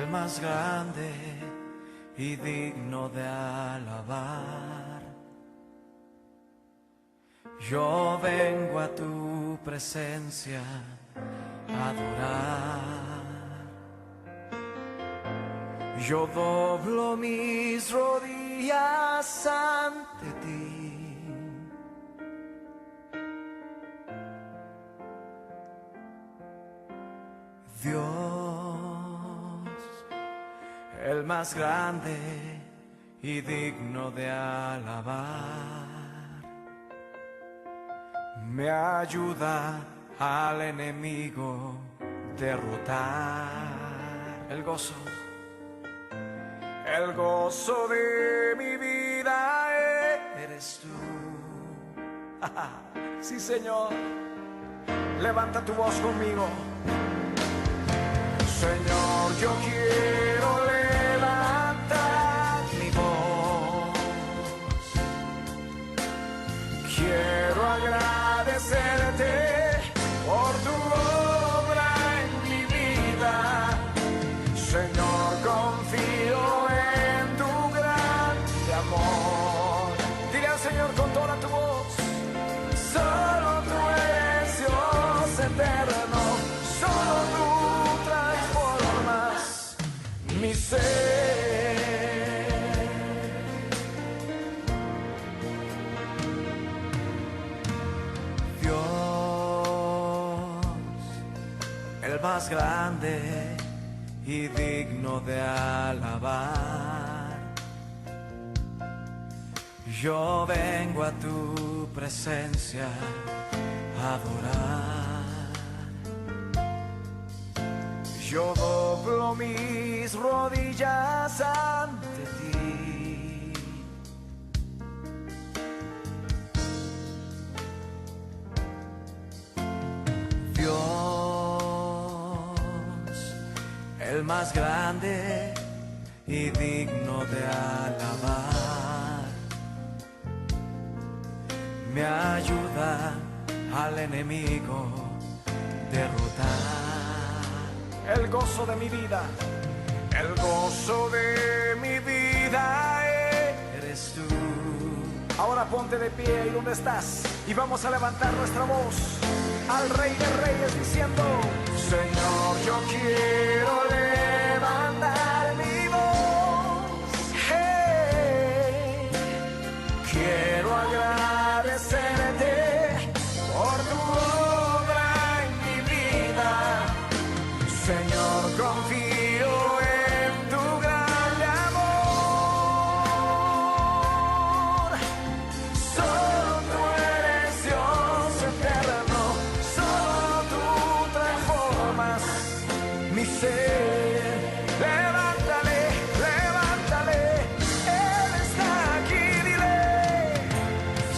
el más grande y digno de alabar. Yo vengo a tu presencia a adorar. Yo doblo mis rodillas ante ti. Dios, el más grande y digno de alabar, me ayuda al enemigo derrotar. El gozo de mi vida eres tú. Sí, Señor, levanta tu voz conmigo. Señor, yo quiero levantar mi voz. Quiero agradecerte por tu obra en mi vida. Señor, confío en tu grande amor. Dile al Señor con toda tu voz. Solo tú eres Dios eterno. Solo tú mi ser. Dios, el más grande y digno de alabar. Yo vengo a tu presencia a adorar. Yo doblo mis rodillas ante ti. Dios, el más grande y digno de alabar, me ayuda al enemigo derrotar. El gozo de mi vida, el gozo de mi vida eres tú. Ahora ponte de pie ahí donde estás y vamos a levantar nuestra voz al Rey de Reyes diciendo: Señor, yo quiero levantar mi voz. Hey, quiero agradecerte por tu obra en mi vida. Señor, confío en tu gran amor. Solo tú eres Dios eterno. Solo tú transformas mi ser. Levántale, levántale. Él está aquí, dile: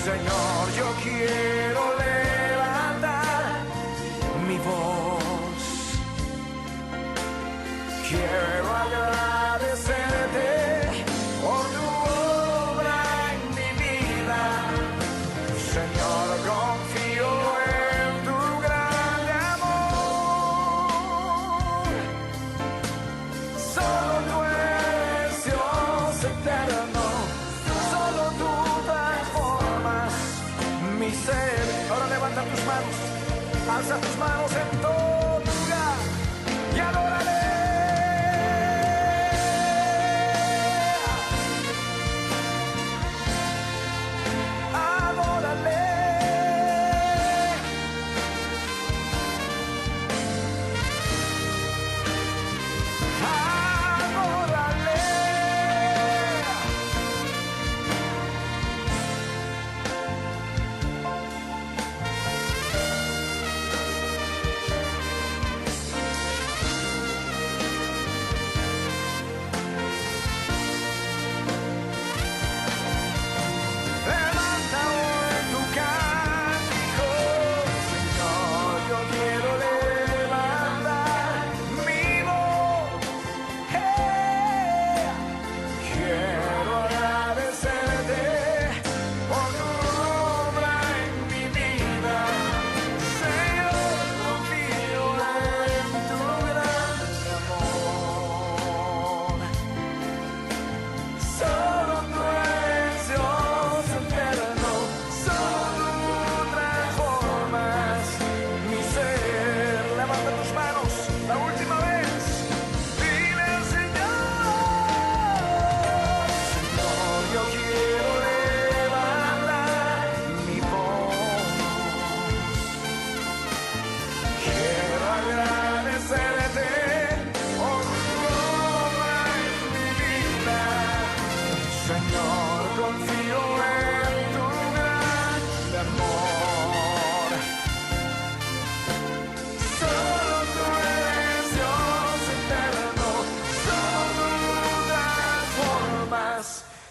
Señor, yo quiero levantar mi voz. Quiero agradecerte por tu obra en mi vida. Señor, confío en tu gran amor. Solo tú eres Dios eterno. Solo tú transformas mi ser. Ahora levanta tus manos. Alza tus manos en todo lugar y adórale.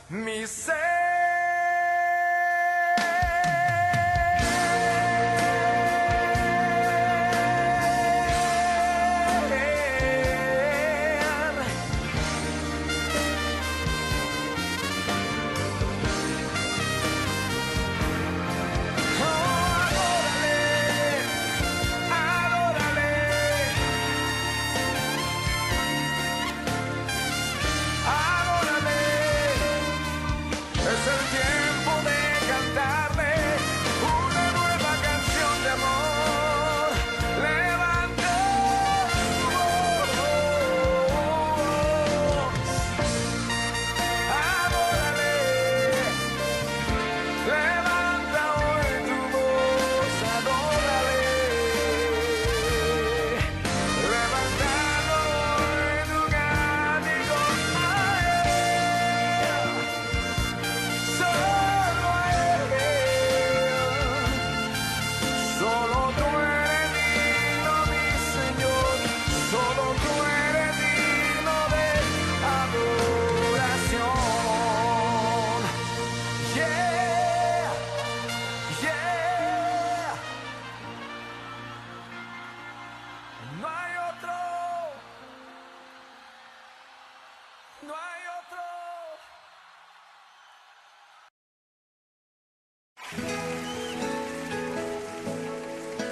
mi ser.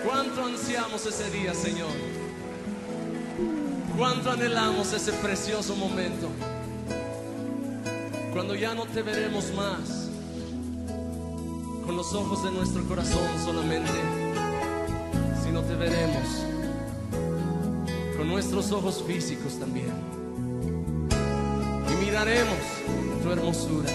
Cuánto ansiamos ese día, Señor. Cuánto anhelamos ese precioso momento, cuando ya no te veremos más con los ojos de nuestro corazón solamente, sino te veremos con nuestros ojos físicos también, y miraremos tu hermosura.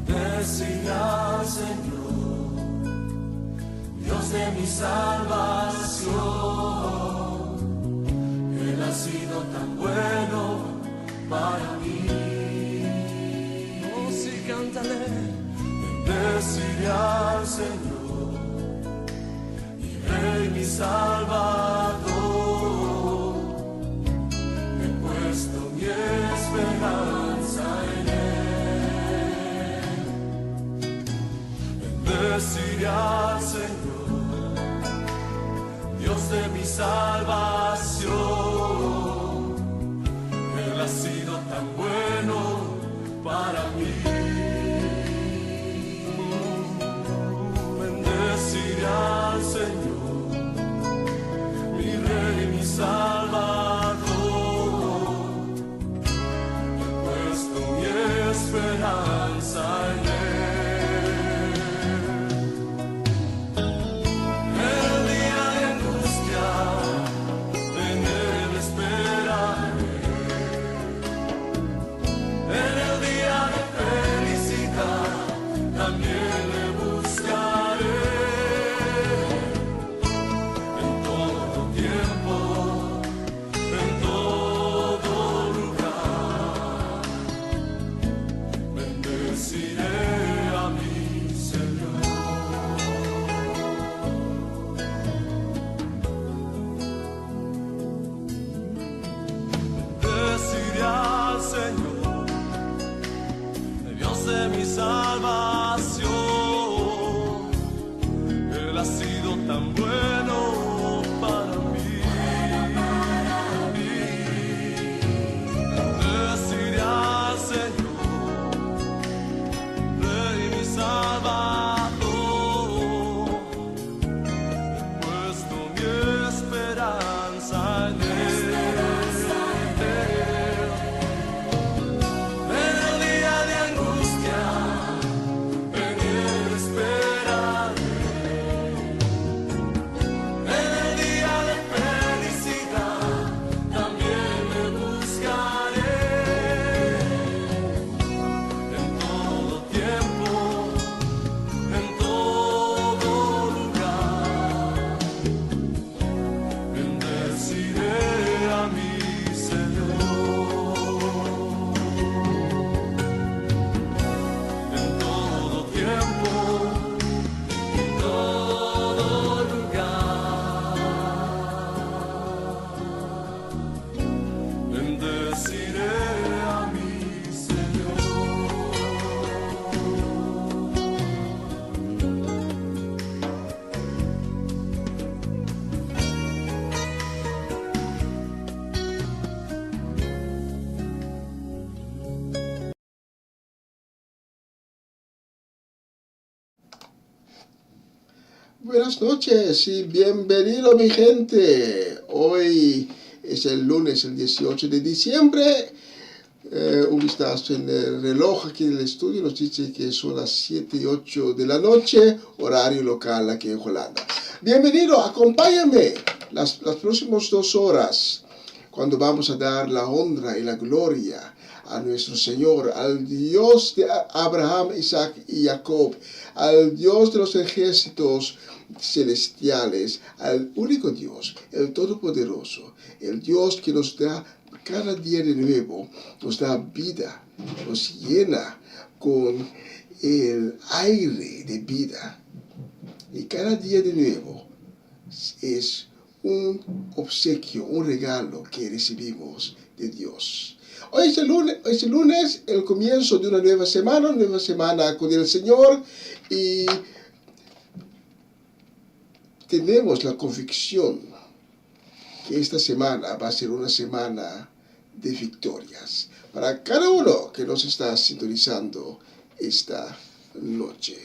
Bendecirá al Señor, Dios de mi salvación. Él ha sido tan bueno para mí. Oh, sí, cántale. Bendeciré al Señor, mi Rey, mi Salvador. He puesto mi esperanza en Él. Bendeciré al Señor, Dios de mi salvación. Él ha sido tan bueno para mí. Bendeciré al Señor, mi Rey, mi Salvador. He puesto mi esperanza en Él. En el día de fe buenas noches y bienvenido mi gente. Hoy es el lunes, el 18 de diciembre. Un vistazo en el reloj aquí en el estudio nos dice que son las 7:08 de la noche, horario local aquí en Holanda. Bienvenido, acompáñame las próximas 2 horas cuando vamos a dar la honra y la gloria a nuestro Señor, al Dios de Abraham, Isaac y Jacob, al Dios de los ejércitos celestiales, al único Dios, el Todopoderoso, el Dios que nos da cada día de nuevo, nos da vida, nos llena con el aire de vida. Y cada día de nuevo es un obsequio, un regalo que recibimos de Dios. Hoy es el lunes, el comienzo de una nueva semana con el Señor, y tenemos la convicción que esta semana va a ser una semana de victorias para cada uno que nos está sintonizando esta noche.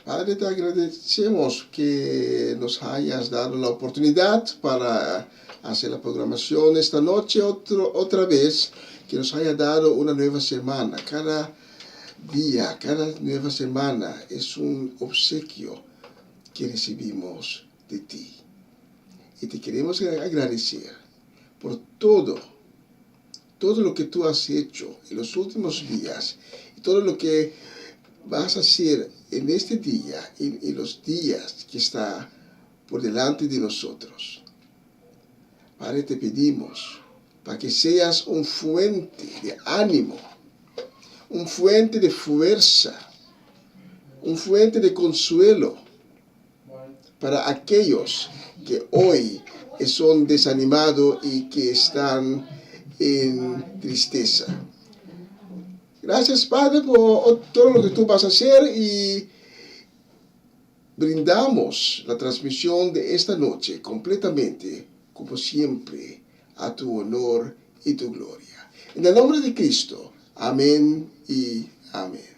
Padre, te agradecemos que nos hayas dado la oportunidad para hacer la programación esta noche otra vez, que nos haya dado una nueva semana. Cada día, cada nueva semana es un obsequio que recibimos de ti. Y te queremos agradecer por todo lo que tú has hecho en los últimos días y todo lo que vas a hacer en este día y en los días que está por delante de nosotros. Padre, te pedimos para que seas un fuente de ánimo, un fuente de fuerza, un fuente de consuelo para aquellos que hoy son desanimados y que están en tristeza. Gracias, Padre, por todo lo que tú vas a hacer, y brindamos la transmisión de esta noche completamente, como siempre, a tu honor y tu gloria. En el nombre de Cristo, amén y amén.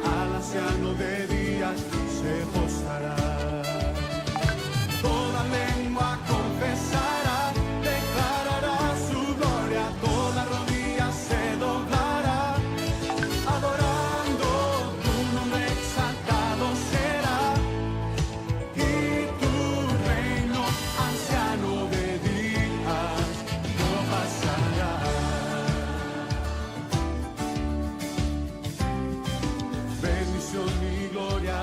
Al anciano de días se postrará. Toda lengua confesará, declarará su gloria, toda rodilla se doblará, adorando tu nombre exaltado será, y tu reino, anciano de días, no pasará. Bendición y gloria,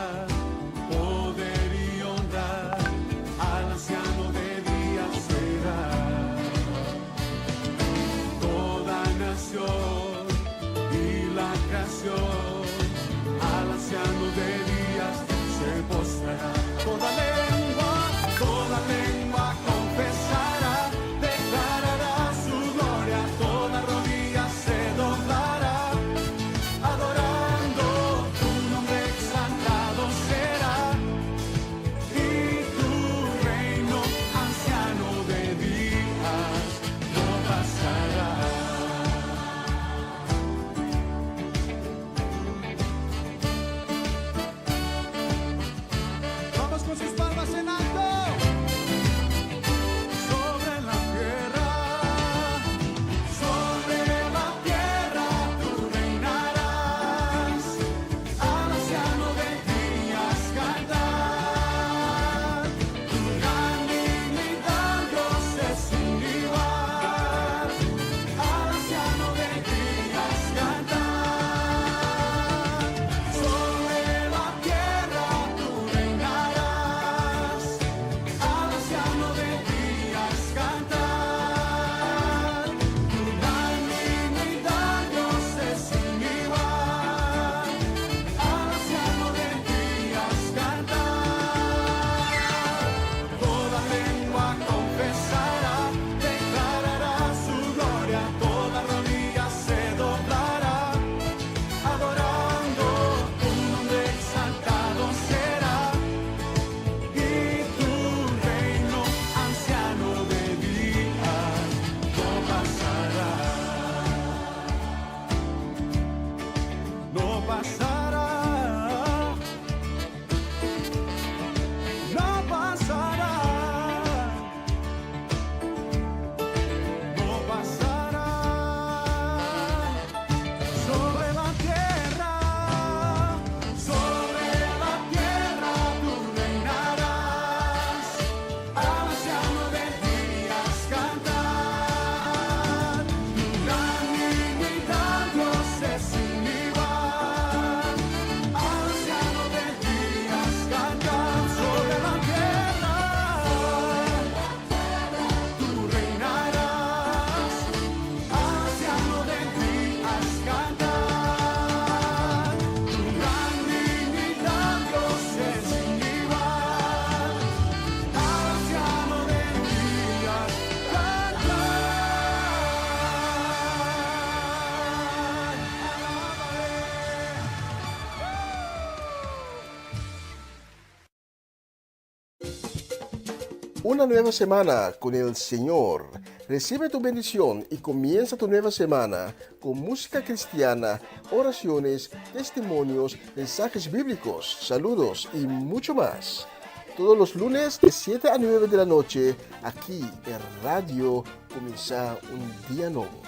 Una nueva semana con el Señor. Recibe tu bendición y comienza tu nueva semana con música cristiana, oraciones, testimonios, mensajes bíblicos, saludos y mucho más. Todos los lunes de 7 a 9 de la noche, aquí en Radio Comienza un Día Nuevo.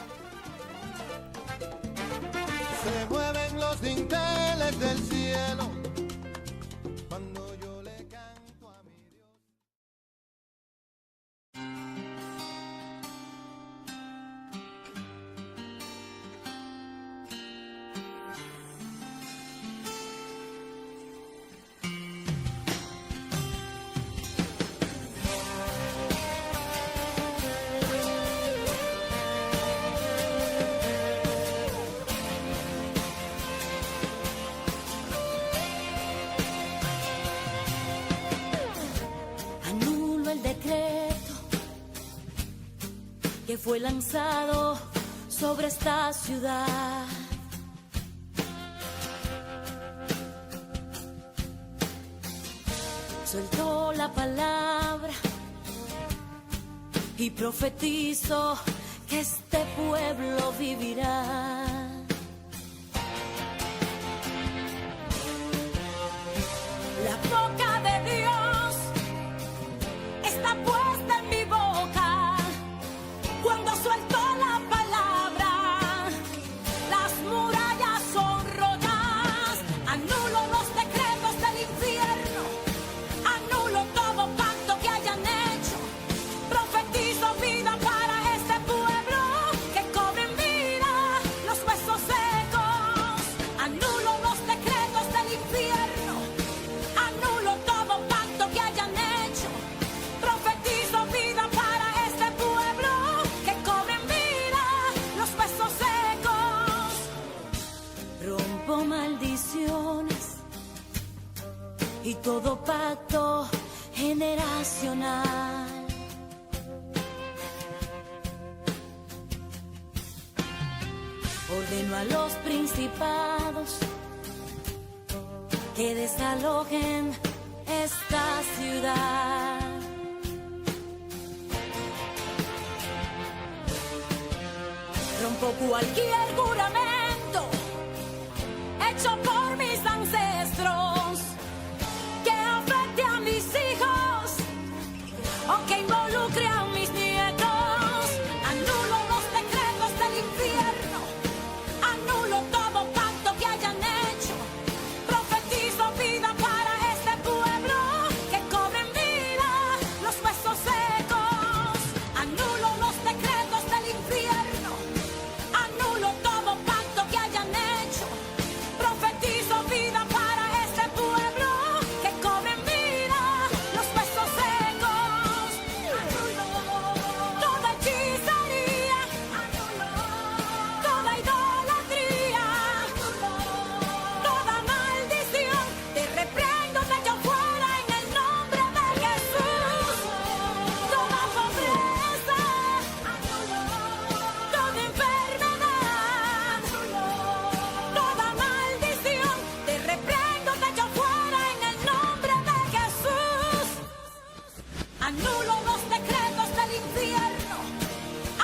Se mueven los dinteles del cielo cuando yo le canto a mi Dios. Que fue lanzado sobre esta ciudad. Soltó la palabra y profetizó que este pueblo vivirá. La boca de Dios está puesta en mi boca. Cuando suelto la palabra, las murallas son rotas. Anulo los decretos del infierno, anulo todo pacto que hayan hecho. Profetizo vida para este pueblo, que cobren vida los huesos secos. Anulo los decretos del infierno, anulo todo pacto que hayan hecho. Profetizo vida para este pueblo, que cobren vida los huesos secos. Rompo maldiciones y todo pacto generacional. Ordeno a los principados que desalojen esta ciudad. Rompo cualquier juramento hecho por mis ancestros que afecte a mis hijos o que involucre a mis nietos. Anulo los decretos del infierno, anulo todo pacto que hayan hecho. Profetizo vida para este pueblo, que cobren vida los huesos secos. Anulo los decretos del infierno, anulo todo pacto que hayan hecho. Profetizo vida para este pueblo, que cobren vida los huesos secos. Anulo toda hechicería, anulo toda idolatría, anulo toda maldición. Te reprendo, te echo fuera en el nombre de Jesús. Toda pobreza, anulo toda enfermedad, anulo toda maldición. Te reprendo, te echo fuera en el nombre de Jesús. Anulo los decretos del infierno,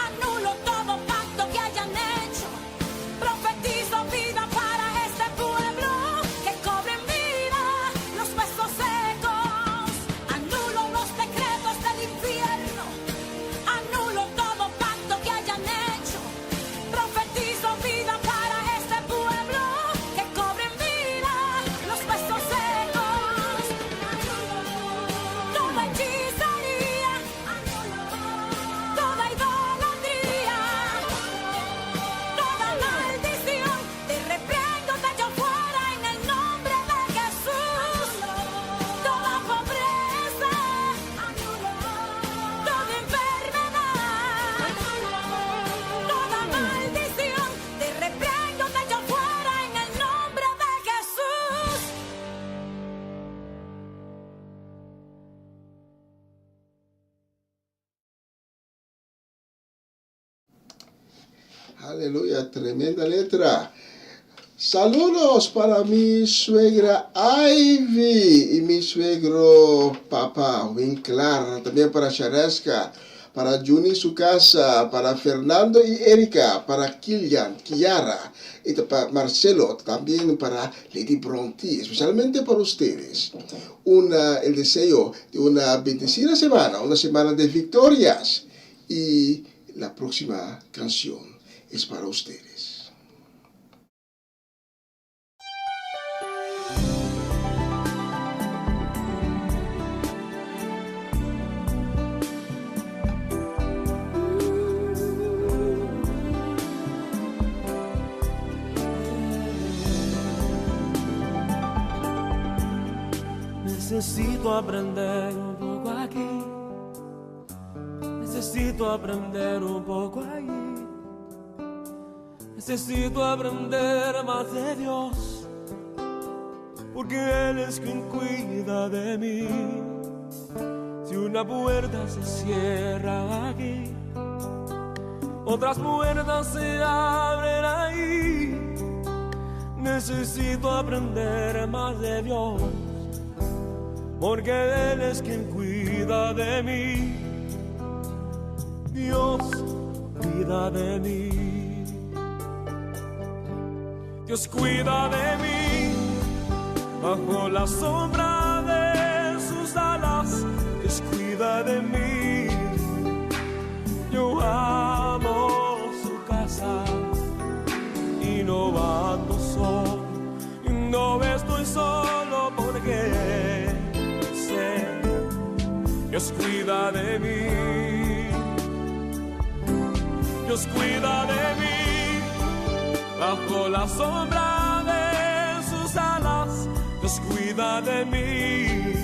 anulo todo pacto que hayan hecho. Profetizo vida para este pueblo, que cobren vida los huesos secos. Anulo los decretos del infierno, anulo todo pacto que hayan hecho. Profetizo vida para este pueblo, que cobren vida los huesos secos. Toda hechicería, toda idolatría, toda maldición. Te reprendo, te echo fuera en el nombre de Jesús. Toda pobreza, toda enfermedad, toda maldición. Te reprendo, te echo fuera en el nombre de Jesús. Aleluya, tremenda letra. Saludos para mi suegra Ivy y mi suegro papá Winklar, también para Shareska, para Juni su casa, para Fernando y Erika, para Kilian, Kiara, y para Marcelo, también para Lady Bronte, especialmente para ustedes. El deseo de una bendecida semana, una semana de victorias, y la próxima canción es para ustedes. Necesito aprender un poco aquí, necesito aprender un poco allí, necesito aprender más de Dios, porque Él es quien cuida de mí. Si una puerta se cierra aquí, otras puertas se abren ahí. Necesito aprender más de Dios, porque Él es quien cuida de mí. Dios cuida de mí. Dios cuida de mí. Bajo la sombra de sus alas, Dios cuida de mí. Yo amo su casa y no ando solo, y no estoy solo porque Dios cuida de mí, Dios cuida de mí, bajo la sombra de sus alas, Dios cuida de mí.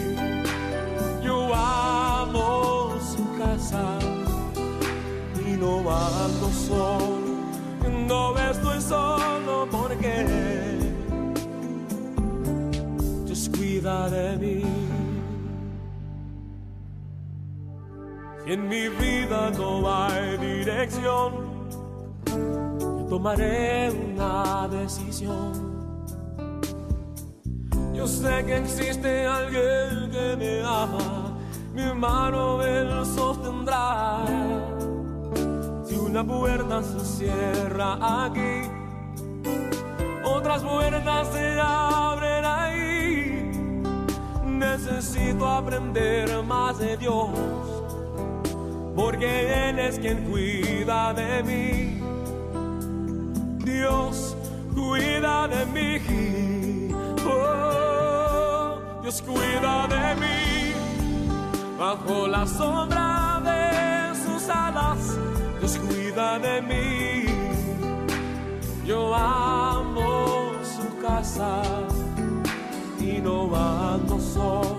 Yo amo su casa y no ando solo, no estoy solo porque Dios cuida de mí. En mi vida no hay dirección, yo tomaré una decisión. Yo sé que existe alguien que me ama, mi mano Él sostendrá. Si una puerta se cierra aquí, otras puertas se abren ahí. Necesito aprender más de Dios, porque Él es quien cuida de mí. Dios cuida de mí. Oh, Dios cuida de mí. Bajo la sombra de sus alas, Dios cuida de mí. Yo amo su casa y no ando solo,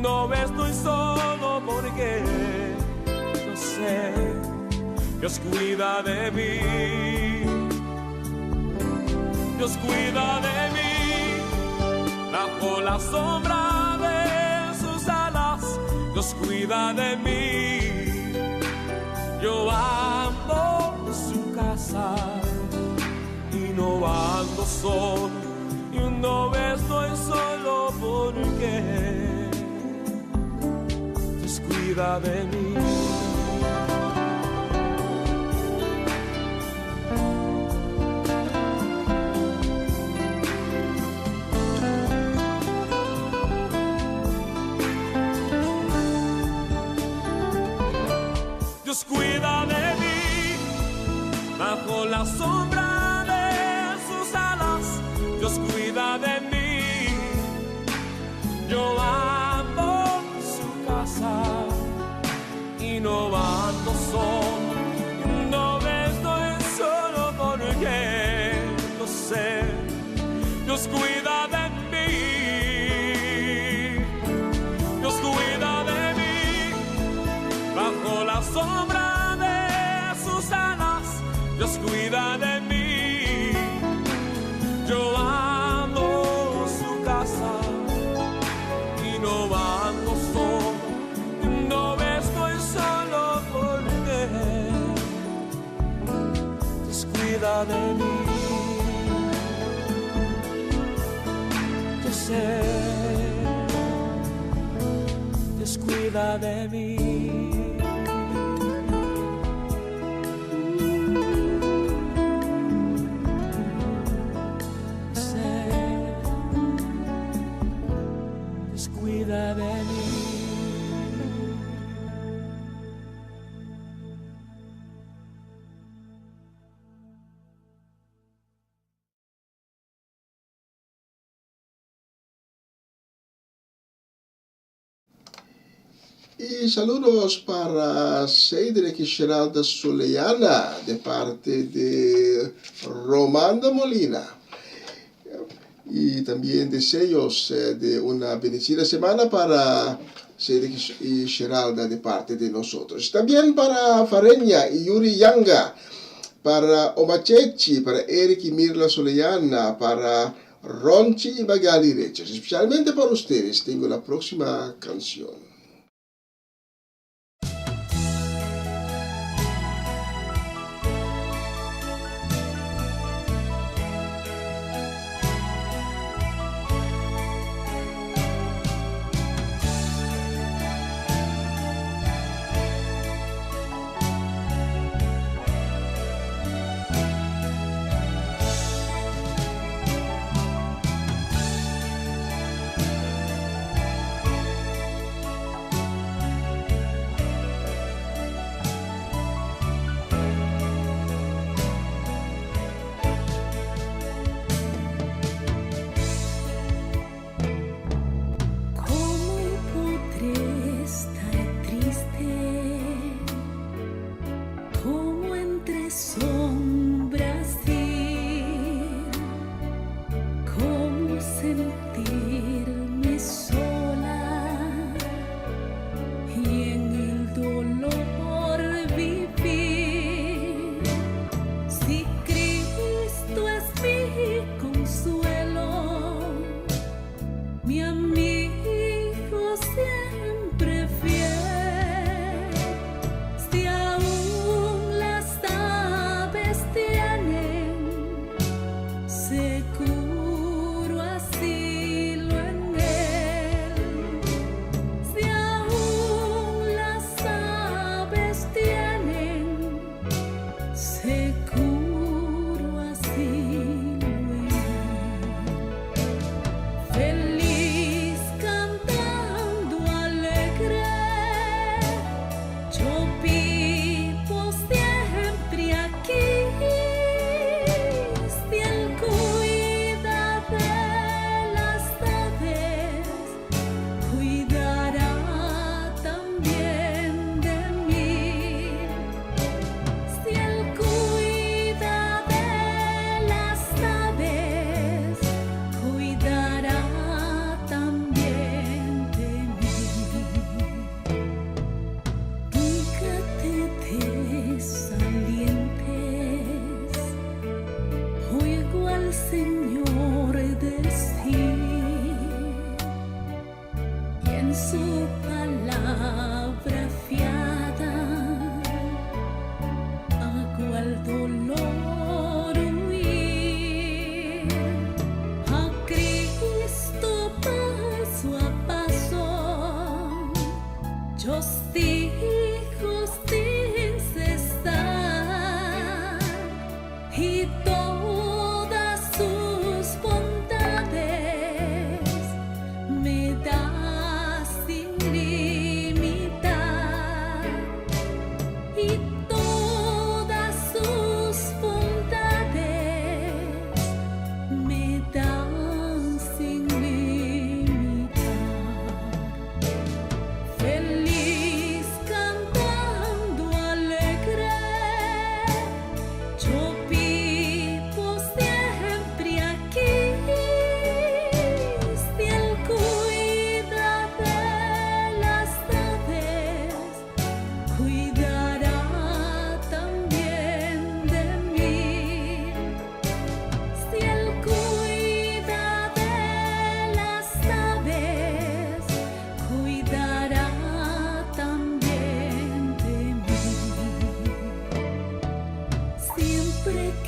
no estoy solo porque Dios cuida de mí, Dios cuida de mí, bajo la sombra de sus alas, Dios cuida de mí. Yo amo su casa y no ando solo, y no estoy solo porque Dios cuida de mí. Dios cuida de mí, bajo la sombra de sus alas, Dios cuida de mí. Yo amo su casa y no ando solo, no estoy solo porque lo sé, Dios cuida de mí, Dios cuida de mí, bajo la sombra de sus alas, Dios cuida de mí. Yo amo su casa y no ando solo, no estoy solo porque Dios cuida de mí. sé, descuida de mí. Descuida de mí. Y saludos para Cedric y Geralda Soleana de parte de Romanda Molina. Y también deseos de una bendecida semana para Cedric y Geralda de parte de nosotros. También para Fareña y Yuri Yanga, para Omachechi, para Eric y Mirla Soleana, para Ronchi y Magali Rechas. Especialmente para ustedes tengo la próxima canción.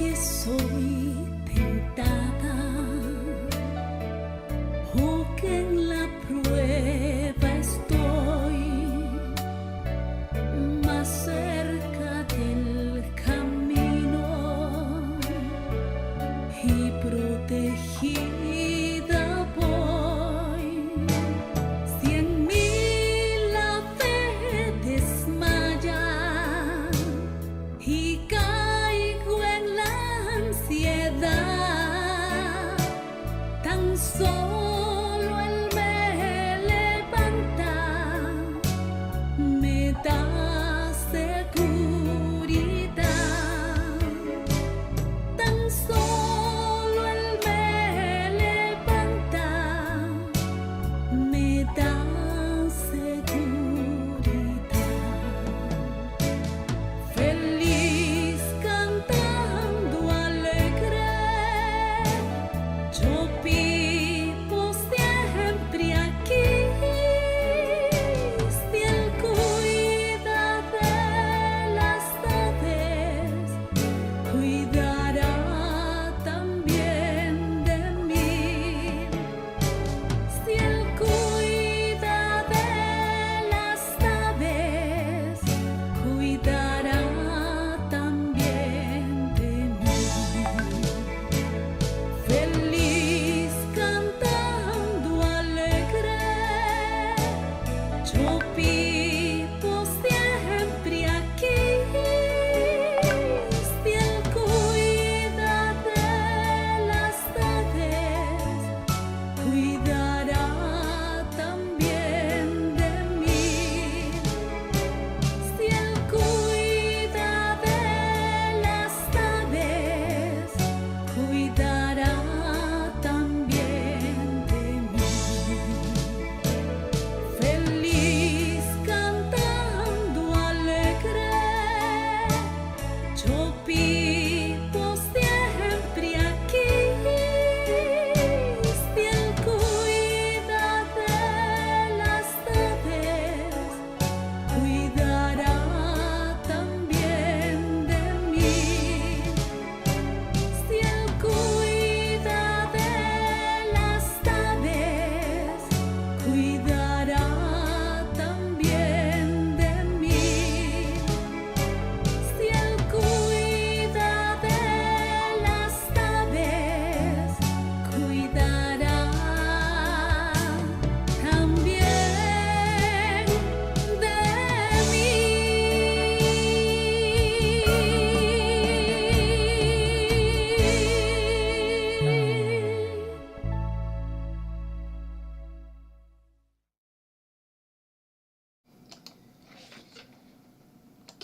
que soy tentada.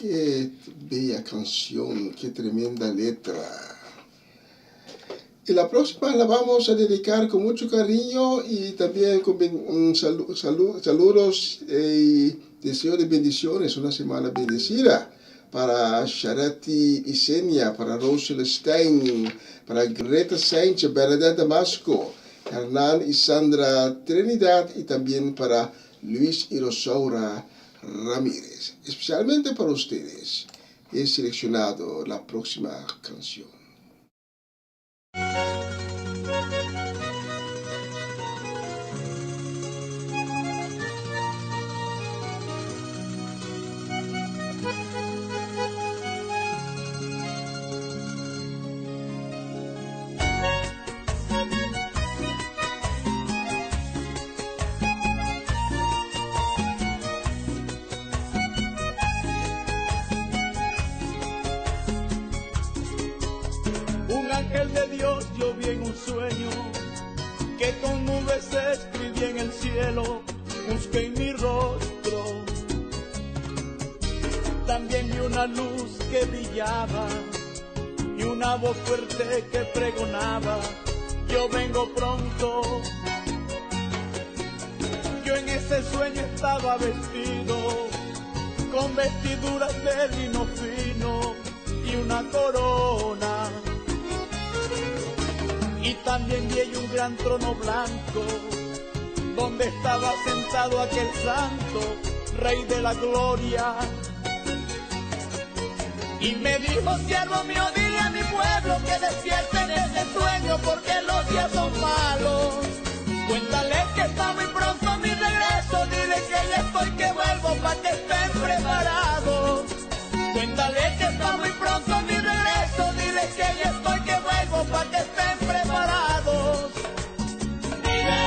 Qué bella canción, qué tremenda letra. Y la próxima la vamos a dedicar con mucho cariño y también con saludos y deseo de bendiciones, una semana bendecida para Sharati Isenia, para Rosel Stein, para Greta Sánchez, Bernadette Damasco, Hernán y Sandra Trinidad y también para Luis y Rosaura Ramírez. Especialmente para ustedes he seleccionado la próxima canción. Un ángel de Dios yo vi en un sueño que con nubes escribí en el cielo, busqué en mi rostro. También vi una luz que brillaba y una voz fuerte que pregonaba: yo vengo pronto. Yo en ese sueño estaba vestido con vestiduras de lino fino y una corona. Y también vi un gran trono blanco, donde estaba sentado aquel santo, Rey de la gloria. Y me dijo: siervo mío, dile a mi pueblo que despierten ese sueño, porque los días son malos. Cuéntale que está muy pronto mi regreso, dile que ya estoy, que vuelvo, para que estén preparados. Cuéntale que está muy pronto mi regreso, dile que ya estoy, que vuelvo, para que estén preparados. Dile,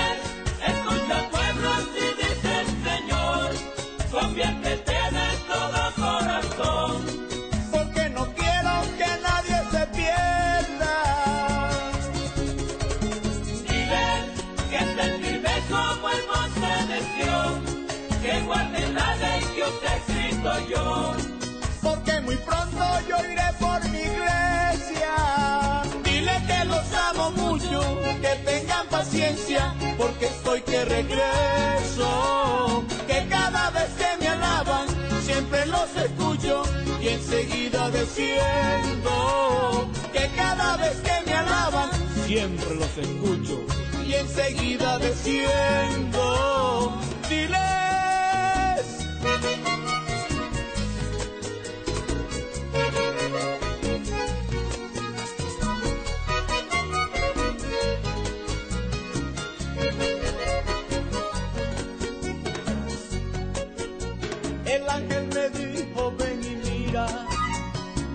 escucha pueblo, así dice el Señor, conviértete de todo corazón, Porque no quiero que nadie se pierda. dile que se firme como el monte de Sión, que guarden la ley que os he escrito yo. Porque muy pronto yo iré por mi iglesia. Dile que los amo mucho, que tengan paciencia, porque estoy que regreso. Que cada vez que me alaban, siempre los escucho y enseguida desciendo. Que cada vez que me alaban, siempre los escucho y enseguida desciendo. Diles. El ángel me dijo: ven y mira.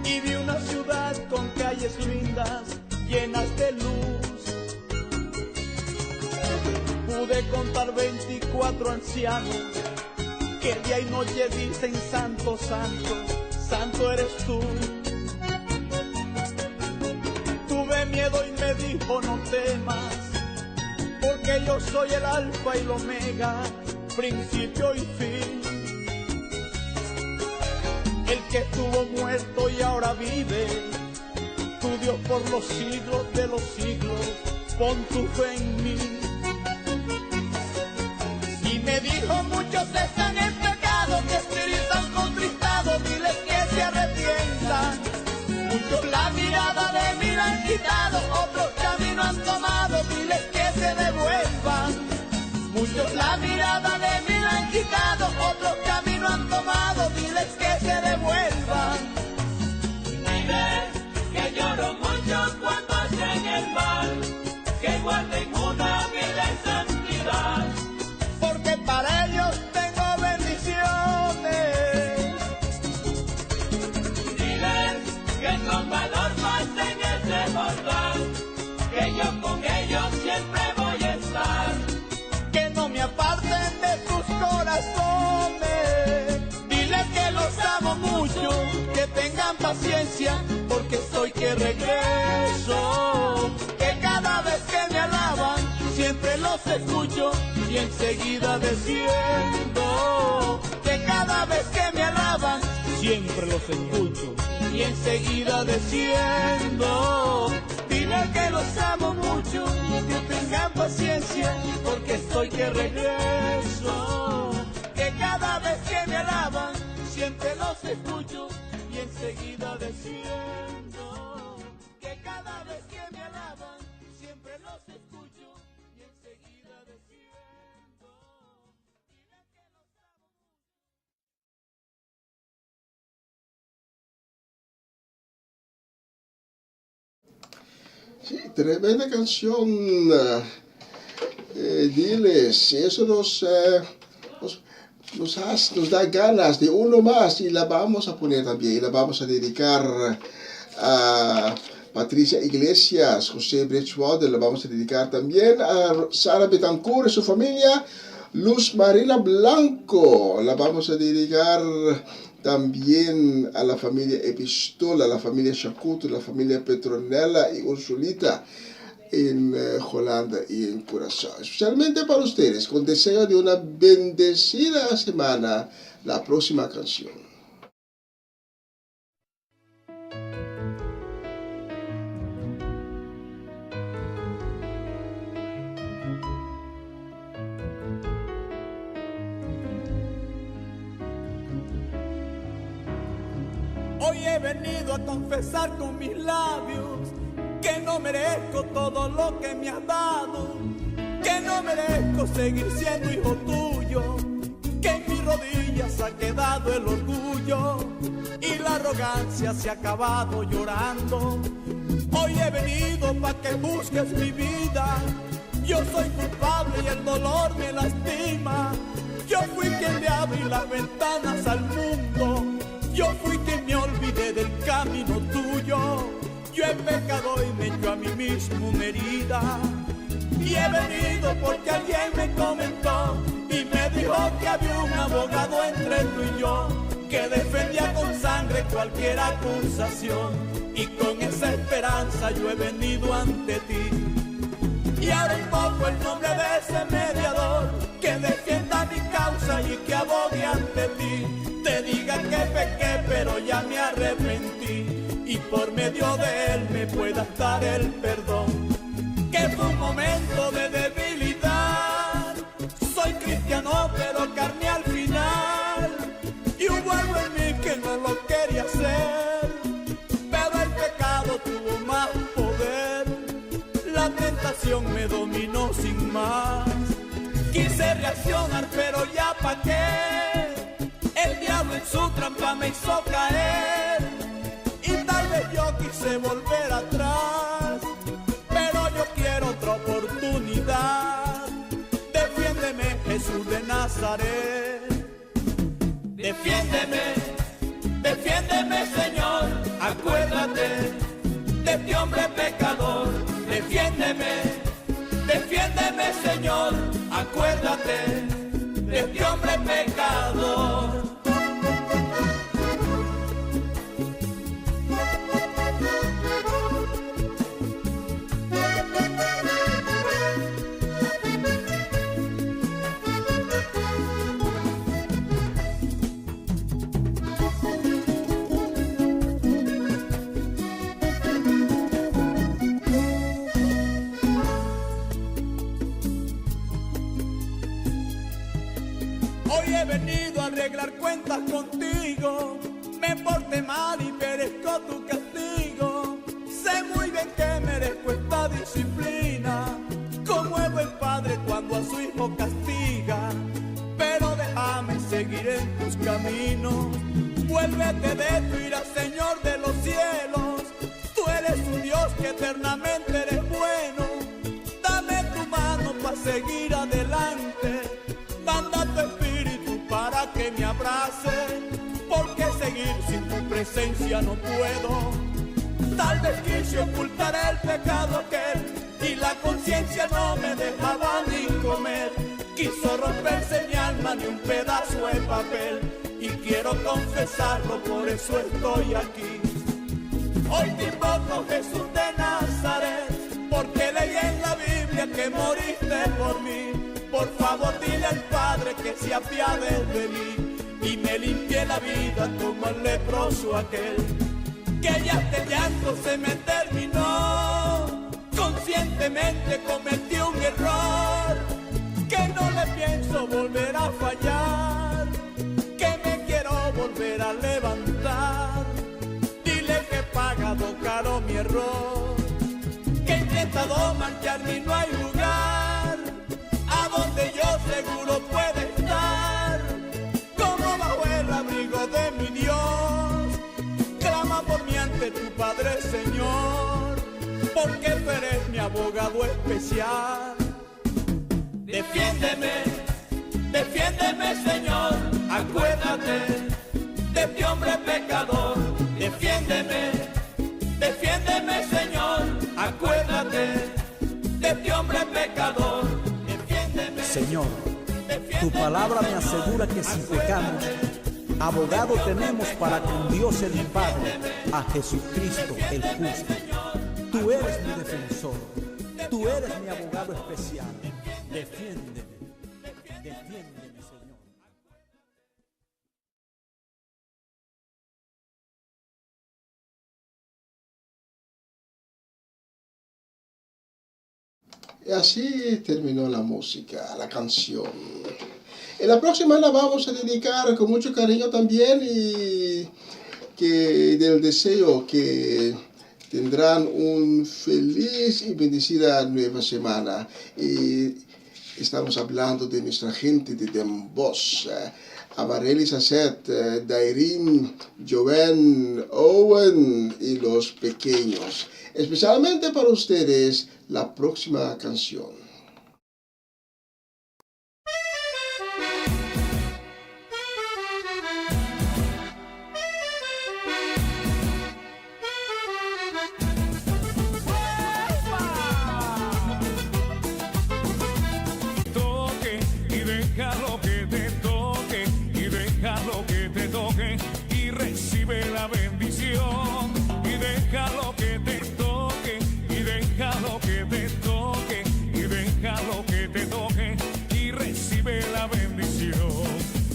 Y vi una ciudad con calles lindas, llenas de luz. Pude contar 24 ancianos que día y noche dicen: santo, santo, santo eres tú. Tuve miedo y me dijo: no temas, porque yo soy el alfa y el omega, principio y fin. El que estuvo muerto y ahora vive, tu Dios por los siglos de los siglos, pon tu fe en mí. Y me dijo: muchos están en pecado, que espíritus contristados, diles que se arrepientan. Muchos la mirada de mí la han quitado, otros camino han tomado, diles que se devuelvan. Muchos la mirada de mí la han quitado, otros camino han tomado, diles que se devuelvan. Dile que lloro mucho cuando hacen el mal, que guarden una vida en santidad. Porque para ellos tengo bendiciones. Dile que con valor pasen ese portal, que yo con ellos siempre voy a estar. Que no me aparten de tus corazones. Dile que los amo mucho, que tengan paciencia, porque estoy que regreso. Que cada vez que me alaban, siempre los escucho y enseguida desciendo. Que cada vez que me alaban, siempre siempre los escucho y enseguida desciendo. Dile que los amo mucho, que tengan paciencia, porque estoy que regreso. Que cada vez que me alaban, siempre los escucho y enseguida desciendo. Que cada vez que me alaban, siempre los escucho y enseguida desciendo. Dile que los amo. Sí, tremenda canción. Diles, eso nos da ganas de uno más y la vamos a poner también. Y la vamos a dedicar a Patricia Iglesias, José Bridgewater, la vamos a dedicar también a Sara Betancourt y su familia. Luz Marina Blanco, la vamos a dedicar también a la familia Epistola, la familia Chacuto, la familia Petronella y Ursulita en Holanda y en Curazao. Especialmente para ustedes, con deseo de una bendecida semana, la próxima canción. Hoy he venido a confesar con mis labios que no merezco todo lo que me has dado, que no merezco seguir siendo hijo tuyo, que en mis rodillas ha quedado el orgullo y la arrogancia se ha acabado llorando. Hoy he venido para que busques mi vida, yo soy culpable y el dolor me lastima. Yo fui quien le abrí las ventanas al mundo, yo fui quien me olvidé del camino tuyo. Yo he pecado y me echo a mí mismo una herida. Y he venido porque alguien me comentó y me dijo que había un abogado entre tú y yo, que defendía con sangre cualquier acusación. Y con esa esperanza yo he venido ante ti. Y ahora invoco el nombre de ese mediador, que defienda mi causa y que abogue ante ti. Te diga que pequé pero ya me arrepentí, y por medio de él me puedas dar el perdón. Que fue un momento de debilidad, soy cristiano pero carne al final, y hubo algo en mí que no lo quería hacer, pero el pecado tuvo más poder, la tentación me dominó sin más. Quise reaccionar pero ya pa' qué, el diablo en su trampa me hizo caer, y tal vez yo quise volver atrás, pero yo quiero otra oportunidad. Defiéndeme, Jesús de Nazaret. Defiéndeme, defiéndeme, Señor, acuérdate de este hombre pecador. Defiéndeme, defiéndeme, Señor, acuérdate de este hombre pecador. Hoy he venido a arreglar cuentas contigo, me porté mal y merezco tu castigo. Sé muy bien que merezco esta disciplina, como el buen padre cuando a su hijo castiga. Pero déjame seguir en tus caminos, vuélvete de tu ira, Señor de los cielos. Tú eres un Dios que eternamente eres bueno, dame tu mano para seguir adelante. Manda tu espíritu para que me abrace, porque seguir sin tu presencia no puedo. Tal vez quise ocultar el pecado aquel y la conciencia no me dejaba ni comer. Quiso romperse mi alma ni un pedazo de papel, y quiero confesarlo, por eso estoy aquí. Hoy te invoco, Jesús de Nazaret, porque leí en la Biblia que moriste por mí. Por favor dile al Padre que se apiade de mí, y me limpié la vida como el leproso aquel, que ya este llanto se me terminó. Conscientemente cometí un error, que no le pienso volver a fallar, que me quiero volver a levantar. Dile que he pagado caro mi error, que he intentado marcharme y no hay lugar a donde yo seguro puede estar, como bajo el abrigo de mi Dios. Clama por mí ante tu Padre, Señor, porque tú eres mi abogado especial. Defiéndeme, defiéndeme, Señor, acuérdate de este hombre pecador. Defiéndeme, defiéndeme, Señor, acuérdate de este hombre pecador. Defiéndeme, Señor, defiéndeme, tu palabra me Señor, asegura que si pecamos, acuérdate. abogado tenemos para con Dios el Padre, a Jesucristo el justo. Tú eres mi defensor, tú eres mi abogado especial. Defiéndeme, defiéndeme, Señor. Y así terminó la música, la canción. En la próxima la vamos a dedicar con mucho cariño también y que del deseo que tendrán un feliz y bendecida nueva semana. Y estamos hablando de nuestra gente de Dembos, Amareli Sasset, Dairin, Joven, Owen y los pequeños. Especialmente para ustedes, la próxima canción. Toque y deja lo que te toque, y deja lo que te toque, y recibe la bendición. Y deja lo que te toque, y deja lo que te toque, y deja lo que te toque, y recibe la bendición.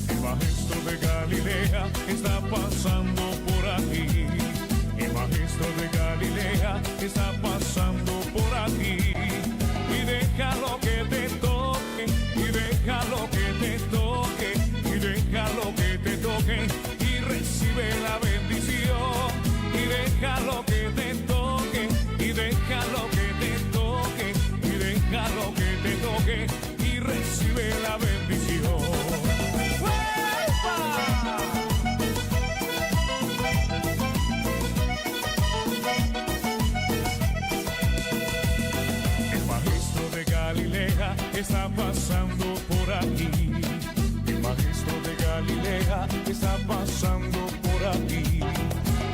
El maestro de Galilea está pasando por aquí. El maestro de Galilea está pasando por aquí. Y deja lo que te toque, y deja lo que te toque, y deja lo que te toque, y recibe la bendición. Y deja lo que te toque, y deja lo que te toque, y deja lo que te toque, y recibe la bendición. El maestro de Galilea está pasando por aquí. El maestro de Galilea está pasando por aquí.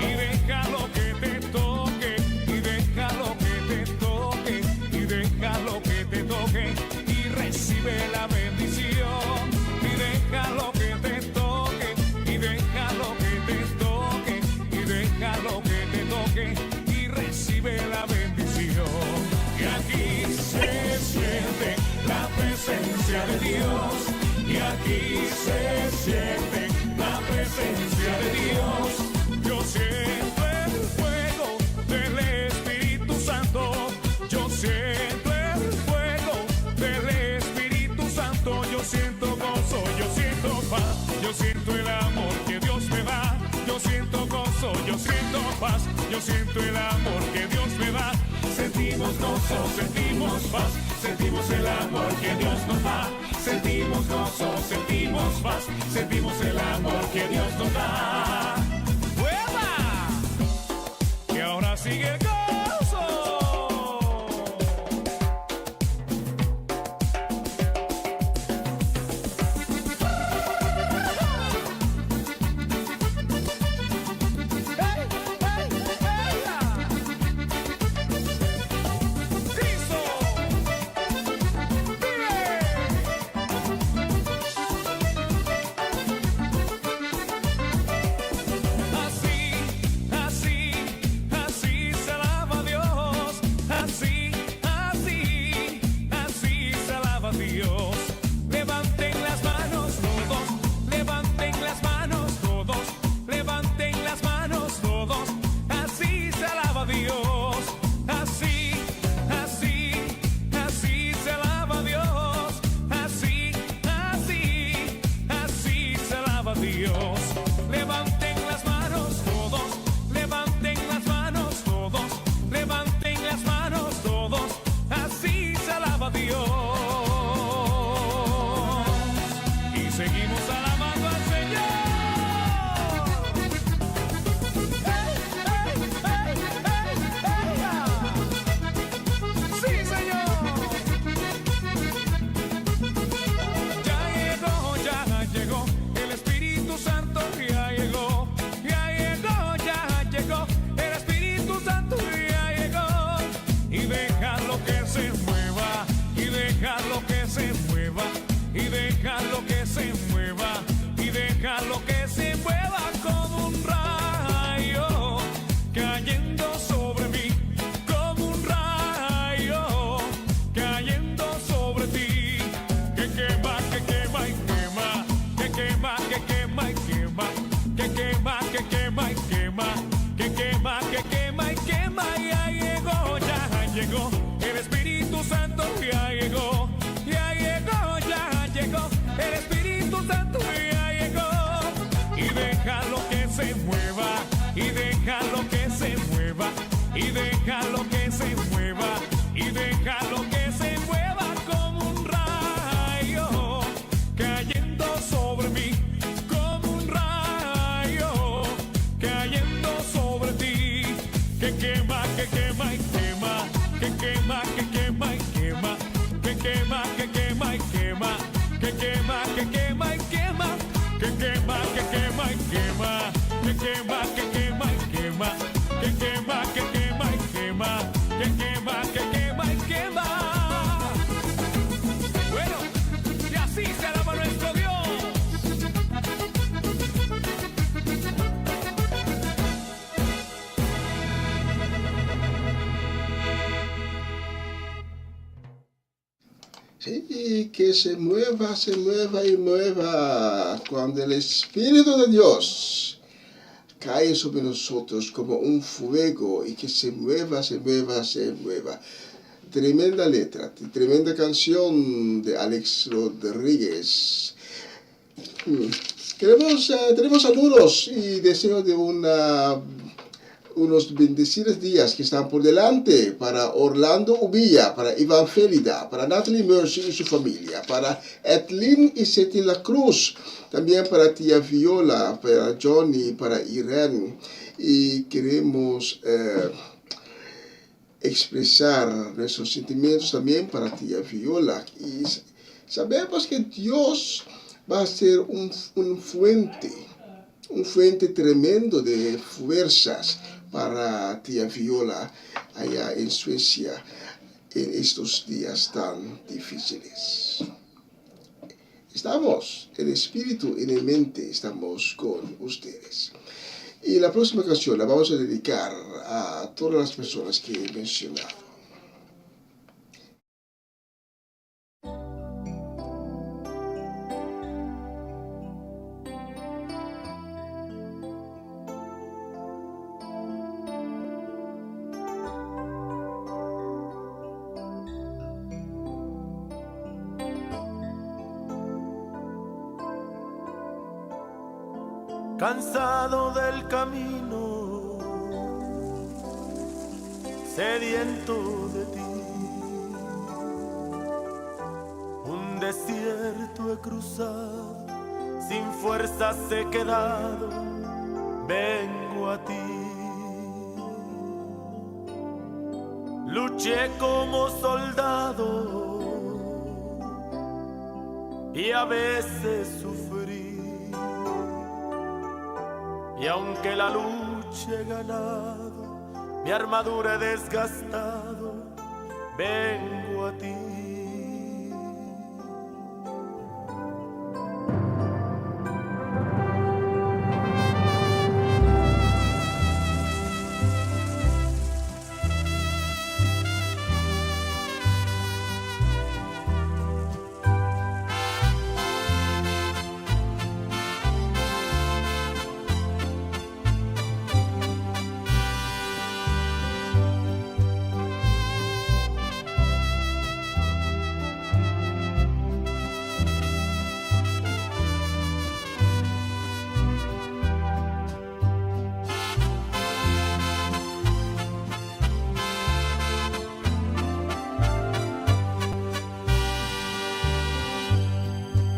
Y deja lo que te toque, y deja lo que te toque, y deja lo que te toque, y recibe la bendición. Y deja lo que te toque, y deja lo que te toque, y deja lo que te toque, y recibe la bendición. Y aquí se siente la presencia de Dios. Y aquí se siente la presencia de Dios. Yo siento el fuego del Espíritu Santo. Yo siento el fuego del Espíritu Santo. Yo siento gozo, yo siento paz. Yo siento el amor que Dios me da. Yo siento gozo, yo siento paz. Yo siento el amor que Dios me da. Sentimos gozo, sentimos paz. Sentimos el amor que Dios nos da. Sentimos gozo, sentimos paz. Sentimos el amor que Dios nos da. ¡Fuera! Que ahora sigue el gozo. Así será llegó, el Espíritu Santo ya llegó, ya llegó, ya llegó, el Espíritu Santo ya llegó. Y déjalo que se mueva, y déjalo que se mueva, y déjalo que se mueva, y déjalo que se mueva como un rayo, cayendo sobre mí, como un rayo, cayendo sobre ti, que quema, que quema y quema, que quema, que quema y quema, que quema, que quema y quema, que quema, que quema y quema, que quema, que quema y quema, que quema, que quema y quema, que quema, que quema y quema, que quema, que quema y quema. Bueno, y así se alaba nuestro Dios. Sí, que se mueva y mueva cuando el Espíritu de Dios cae sobre nosotros como un fuego y que se mueva, se mueva, se mueva. Tremenda letra, tremenda canción de Alex Rodríguez. Tenemos saludos y deseo de unos bendecidos días que están por delante para Orlando Ubilla, para Iván Félida, para Natalie Mercy y su familia, para Etlin y Seti La Cruz, también para tía Viola, para Johnny, para Irene. Y queremos expresar nuestros sentimientos también para tía Viola. Y sabemos que Dios va a ser un fuente tremendo de fuerzas para tía Viola allá en Suecia en estos días tan difíciles. Estamos en espíritu y en mente, estamos con ustedes. Y la próxima canción la vamos a dedicar a todas las personas que he mencionado. Cansado del camino, sediento de ti, un desierto he cruzado, sin fuerzas he quedado, vengo a ti. Luché como soldado y a veces sufrí. Y aunque la lucha he ganado, mi armadura he desgastado, vengo a ti.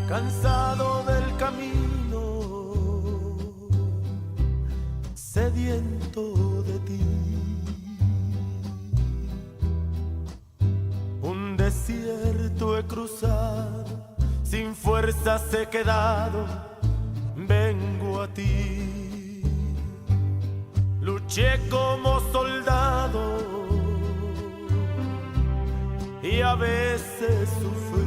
Cansado del camino, sediento de ti, un desierto he cruzado, sin fuerzas he quedado, vengo a ti. Luché como soldado y a veces sufrí.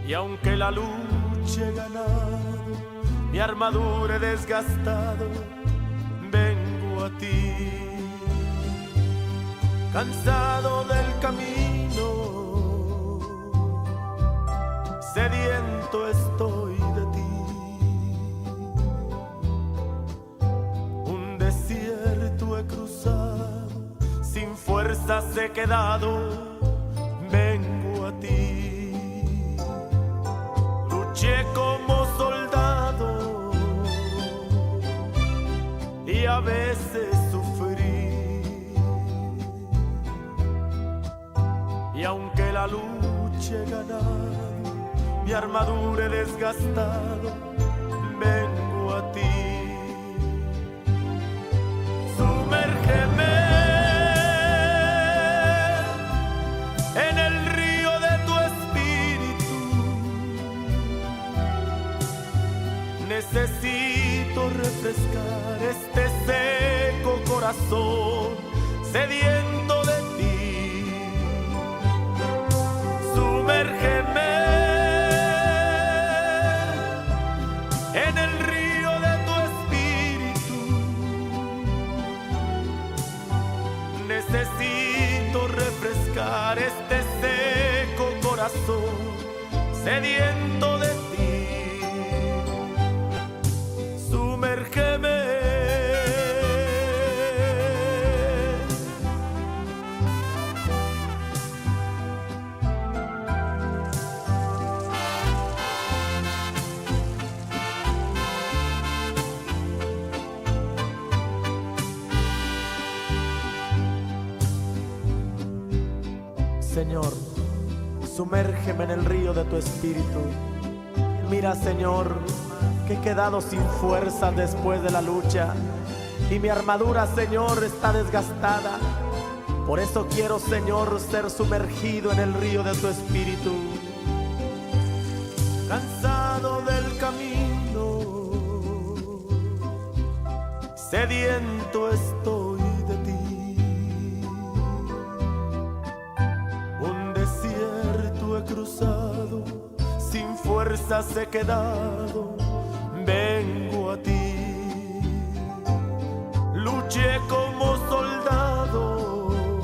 Y aunque la lucha he ganado, mi armadura he desgastado, vengo a ti. Cansado del camino, sediento estoy de ti. Un desierto he cruzado, fuerzas he quedado, vengo a ti. Luché como soldado y a veces sufrí. Y aunque la lucha he ganado, mi armadura he desgastado, vengo a ti. Sumérgeme en el río de tu espíritu. Necesito refrescar este seco corazón sediento de ti. Sumérgeme en el río de tu espíritu. Necesito refrescar este seco corazón sediento de ti. Sumérgeme. Señor, sumérgeme en el río de tu espíritu. Mira, Señor, que he quedado sin fuerza después de la lucha y mi armadura, Señor, está desgastada. Por eso quiero, Señor, ser sumergido en el río de tu espíritu. Cansado del camino, sediento estoy de ti. He cruzado, sin fuerzas he quedado, vengo a ti. Luché como soldado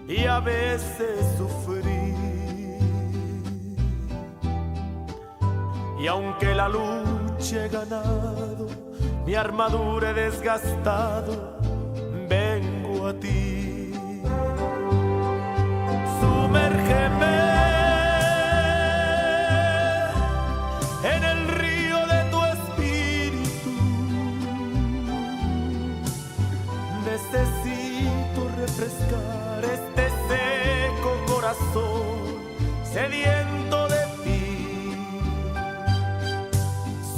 y a veces sufrí. Y aunque la lucha he ganado, mi armadura he desgastado, vengo a ti. Sumérgeme en el río de tu espíritu. Necesito refrescar este seco corazón sediento de ti.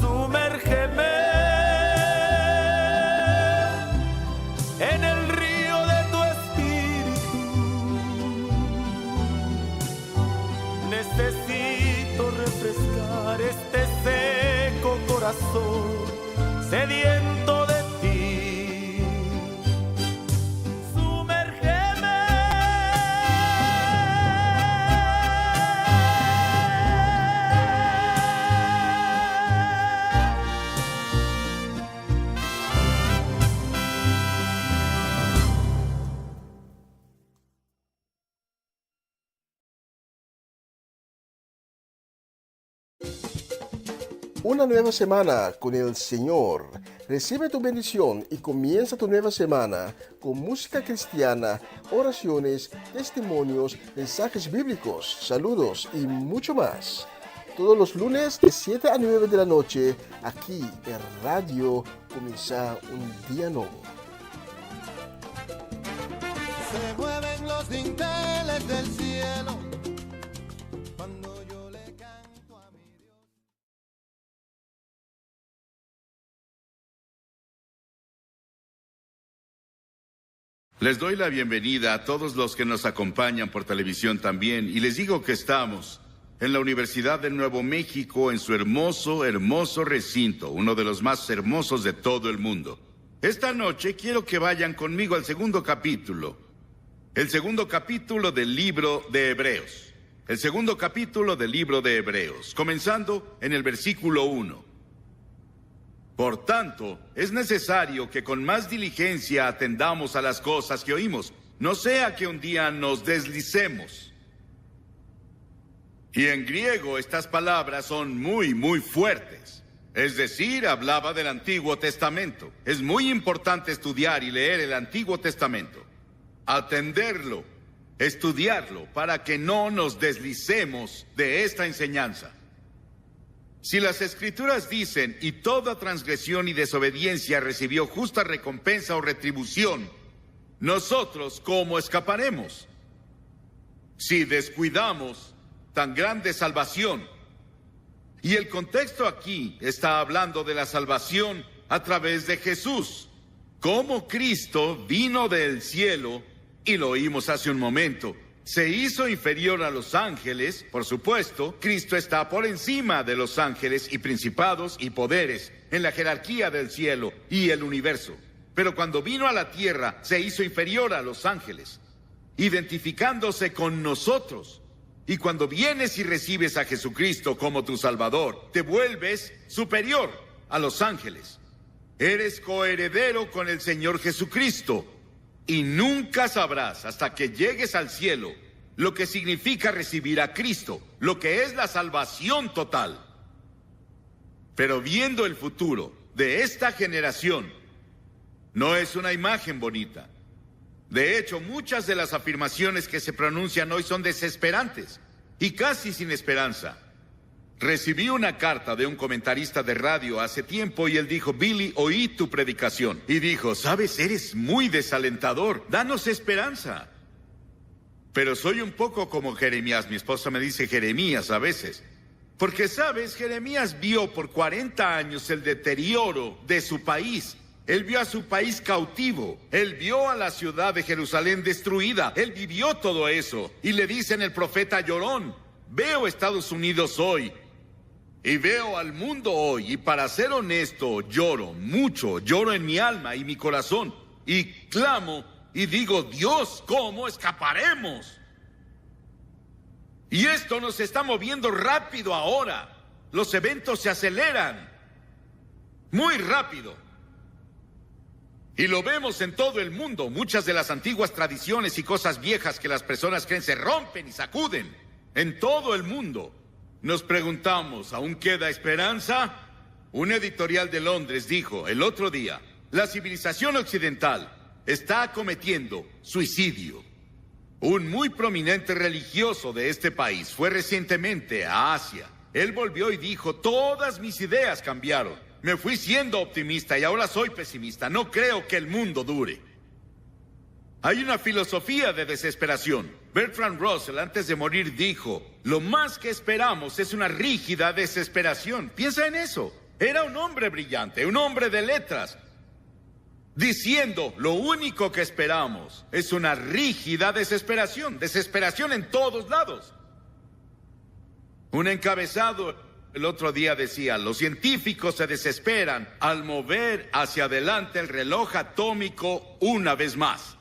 Sumérgeme en el río de tu espíritu. Necesito refrescar este seco corazón sediento de ti. Sumérgeme. Una nueva semana con el Señor. Recibe tu bendición y comienza tu nueva semana con música cristiana, oraciones, testimonios, mensajes bíblicos, saludos y mucho más. Todos los lunes de 7 a 9 de la noche, aquí en Radio Comienza un Día Nuevo. Se mueven los dinteles del cielo cuando yo le canto a mi Dios. Les doy la bienvenida a todos los que nos acompañan por televisión también y les digo que estamos en la Universidad del Nuevo México en su hermoso recinto, uno de los más hermosos de todo el mundo. Esta noche quiero que vayan conmigo al segundo capítulo. El segundo capítulo del libro de Hebreos. El segundo capítulo del libro de Hebreos, comenzando en el versículo 1. Por tanto, es necesario que con más diligencia atendamos a las cosas que oímos, no sea que un día nos deslicemos. Y en griego estas palabras son muy fuertes. Es decir, hablaba del Antiguo Testamento. Es muy importante estudiar y leer el Antiguo Testamento. atenderlo, estudiarlo, para que no nos deslicemos de esta enseñanza. Si las Escrituras dicen, y toda transgresión y desobediencia recibió justa recompensa o retribución, nosotros, ¿cómo escaparemos? Si descuidamos tan grande salvación. Y el contexto aquí está hablando de la salvación a través de Jesús. Cómo Cristo vino del cielo, y lo oímos hace un momento, se hizo inferior a los ángeles. Por supuesto, Cristo está por encima de los ángeles y principados y poderes en la jerarquía del cielo y el universo. Pero cuando vino a la tierra, se hizo inferior a los ángeles, identificándose con nosotros. Y cuando vienes y recibes a Jesucristo como tu Salvador, te vuelves superior a los ángeles. Eres coheredero con el Señor Jesucristo. Y nunca sabrás hasta que llegues al cielo lo que significa recibir a Cristo, lo que es la salvación total. Pero viendo el futuro de esta generación, no es una imagen bonita. De hecho, muchas de las afirmaciones que se pronuncian hoy son desesperantes y casi sin esperanza. Recibí una carta de un comentarista de radio hace tiempo y él dijo: Billy, oí tu predicación. Y dijo: sabes, eres muy desalentador, danos esperanza. Pero soy un poco como Jeremías, mi esposa me dice Jeremías a veces. Porque sabes, Jeremías vio por 40 años el deterioro de su país. Él vio a su país cautivo, él vio a la ciudad de Jerusalén destruida, él vivió todo eso. Y le dicen el profeta llorón: veo Estados Unidos hoy y veo al mundo hoy, y para ser honesto, lloro mucho, lloro en mi alma y mi corazón, y clamo y digo: Dios, ¿cómo escaparemos? Y esto nos está moviendo rápido ahora. Los eventos se aceleran muy rápido. Y lo vemos en todo el mundo. Muchas de las antiguas tradiciones y cosas viejas que las personas creen se rompen y sacuden en todo el mundo. Nos preguntamos, ¿aún queda esperanza? Un editorial de Londres dijo el otro día: la civilización occidental está cometiendo suicidio. Un muy prominente religioso de este país fue recientemente a Asia. Él volvió y dijo: todas mis ideas cambiaron. Me fui siendo optimista y ahora soy pesimista. No creo que el mundo dure. Hay una filosofía de desesperación. Bertrand Russell, antes de morir, dijo: lo más que esperamos es una rígida desesperación. Piensa en eso. Era un hombre brillante, un hombre de letras, diciendo: lo único que esperamos es una rígida desesperación. Desesperación en todos lados. Un encabezado el otro día decía: los científicos se desesperan al mover hacia adelante el reloj atómico una vez más.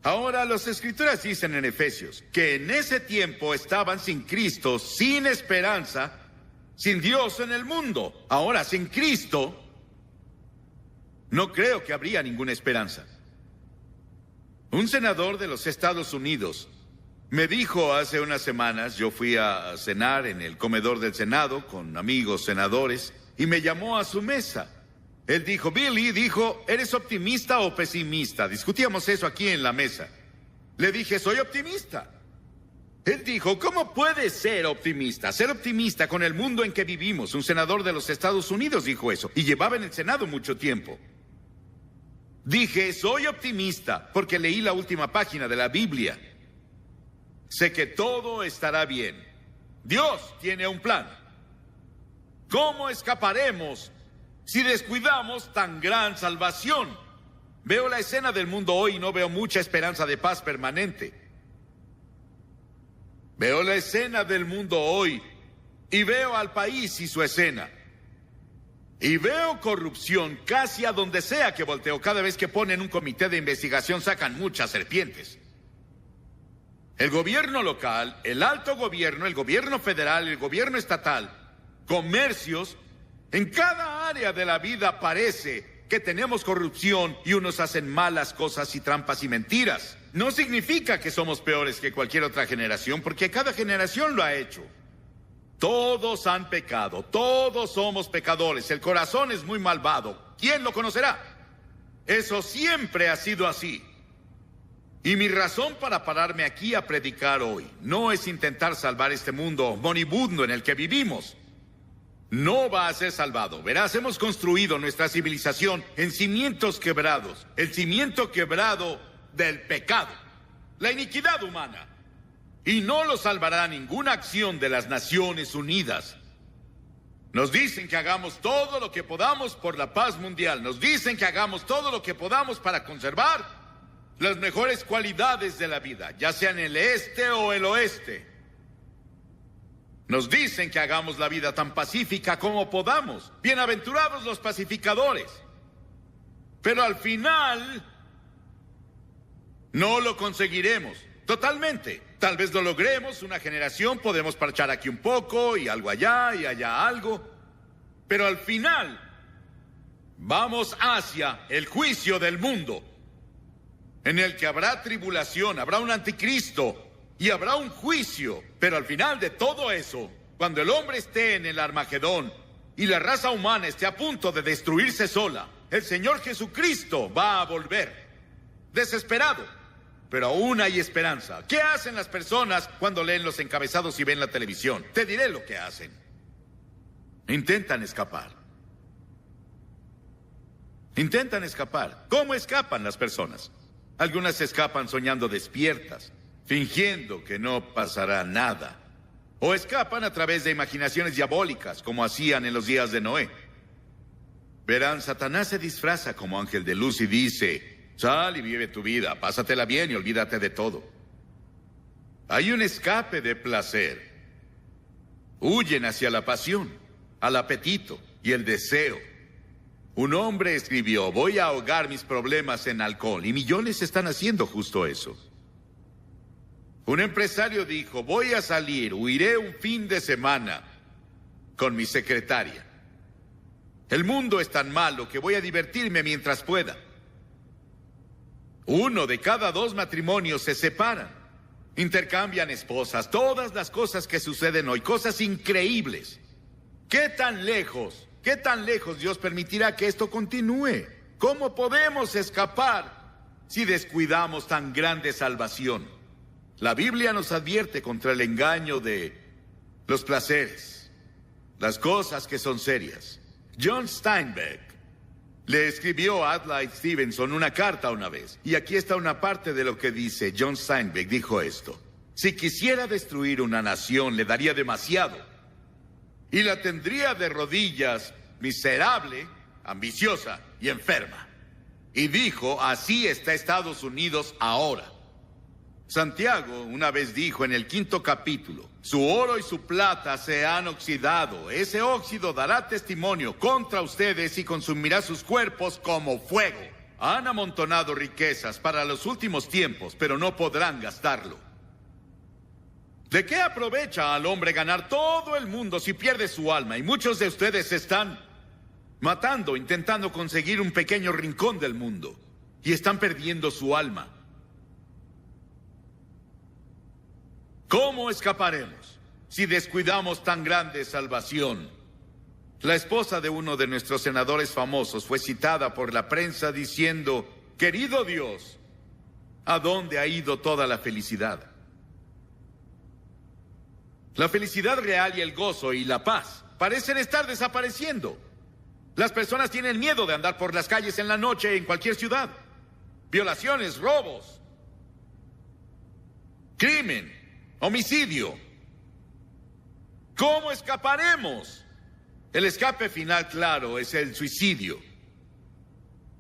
Ahora, las Escrituras dicen en Efesios que en ese tiempo estaban sin Cristo, sin esperanza, sin Dios en el mundo. Ahora, sin Cristo, no creo que habría ninguna esperanza. Un senador de los Estados Unidos me dijo hace unas semanas, yo fui a cenar en el comedor del Senado con amigos senadores, y me llamó a su mesa. Él dijo: Billy, dijo, ¿eres optimista o pesimista? Discutíamos eso aquí en la mesa. Le dije: soy optimista. Él dijo: ¿cómo puedes ser optimista? Ser optimista con el mundo en que vivimos. Un senador de los Estados Unidos dijo eso, y llevaba en el Senado mucho tiempo. Dije: soy optimista porque leí la última página de la Biblia. Sé que todo estará bien. Dios tiene un plan. ¿Cómo escaparemos si descuidamos tan gran salvación? Veo la escena del mundo hoy y no veo mucha esperanza de paz permanente. Veo la escena del mundo hoy y veo al país y su escena. Y veo corrupción casi a donde sea que volteo. Cada vez que ponen un comité de investigación sacan muchas serpientes. El gobierno local, el alto gobierno, el gobierno federal, el gobierno estatal, comercios, en cada área de la vida parece que tenemos corrupción y unos hacen malas cosas y trampas y mentiras. No significa que somos peores que cualquier otra generación, porque cada generación lo ha hecho. Todos han pecado, todos somos pecadores, el corazón es muy malvado. ¿Quién lo conocerá? Eso siempre ha sido así. Y mi razón para pararme aquí a predicar hoy no es intentar salvar este mundo moribundo en el que vivimos. No va a ser salvado. Verás, hemos construido nuestra civilización en cimientos quebrados. El cimiento quebrado del pecado, la iniquidad humana. Y no lo salvará ninguna acción de las Naciones Unidas. Nos dicen que hagamos todo lo que podamos por la paz mundial. Nos dicen que hagamos todo lo que podamos para conservar las mejores cualidades de la vida, ya sea en el este o el oeste. Nos dicen que hagamos la vida tan pacífica como podamos. Bienaventurados los pacificadores. Pero al final no lo conseguiremos totalmente. Tal vez lo logremos, una generación, podemos parchar aquí un poco y algo allá y allá algo. Pero al final vamos hacia el juicio del mundo, en el que habrá tribulación, habrá un anticristo y habrá un juicio. Pero al final de todo eso, cuando el hombre esté en el Armagedón y la raza humana esté a punto de destruirse sola, el Señor Jesucristo va a volver, desesperado. Pero aún hay esperanza. ¿Qué hacen las personas cuando leen los encabezados y ven la televisión? Te diré lo que hacen. Intentan escapar. Intentan escapar. ¿Cómo escapan las personas? Algunas escapan soñando despiertas, fingiendo que no pasará nada. O escapan a través de imaginaciones diabólicas, como hacían en los días de Noé. Verán, Satanás se disfraza como ángel de luz y dice: sal y vive tu vida, pásatela bien y olvídate de todo. Hay un escape de placer. Huyen hacia la pasión, al apetito y el deseo. Un hombre escribió: voy a ahogar mis problemas en alcohol, y millones están haciendo justo eso. Un empresario dijo: voy a salir, huiré un fin de semana con mi secretaria. El mundo es tan malo que voy a divertirme mientras pueda. 1 de cada 2 matrimonios se separan, intercambian esposas, todas las cosas que suceden hoy, cosas increíbles. ¿Qué tan lejos Dios permitirá que esto continúe? ¿Cómo podemos escapar si descuidamos tan grande salvación? La Biblia nos advierte contra el engaño de los placeres, las cosas que son serias. John Steinbeck le escribió a Adlai Stevenson una carta una vez, y aquí está una parte de lo que dice. John Steinbeck dijo esto: si quisiera destruir una nación, le daría demasiado, y la tendría de rodillas, miserable, ambiciosa y enferma. Y dijo: así está Estados Unidos ahora. Santiago una vez dijo en el 5º capítulo: su oro y su plata se han oxidado. Ese óxido dará testimonio contra ustedes y consumirá sus cuerpos como fuego. Han amontonado riquezas para los últimos tiempos, pero no podrán gastarlo. ¿De qué aprovecha al hombre ganar todo el mundo si pierde su alma? Y muchos de ustedes se están matando, intentando conseguir un pequeño rincón del mundo, y están perdiendo su alma. ¿Cómo escaparemos si descuidamos tan grande salvación? La esposa de uno de nuestros senadores famosos fue citada por la prensa diciendo: querido Dios, ¿a dónde ha ido toda la felicidad? La felicidad real y el gozo y la paz parecen estar desapareciendo. Las personas tienen miedo de andar por las calles en la noche en cualquier ciudad. Violaciones, robos, crimen, homicidio. ¿Cómo escaparemos? El escape final, claro, es el suicidio.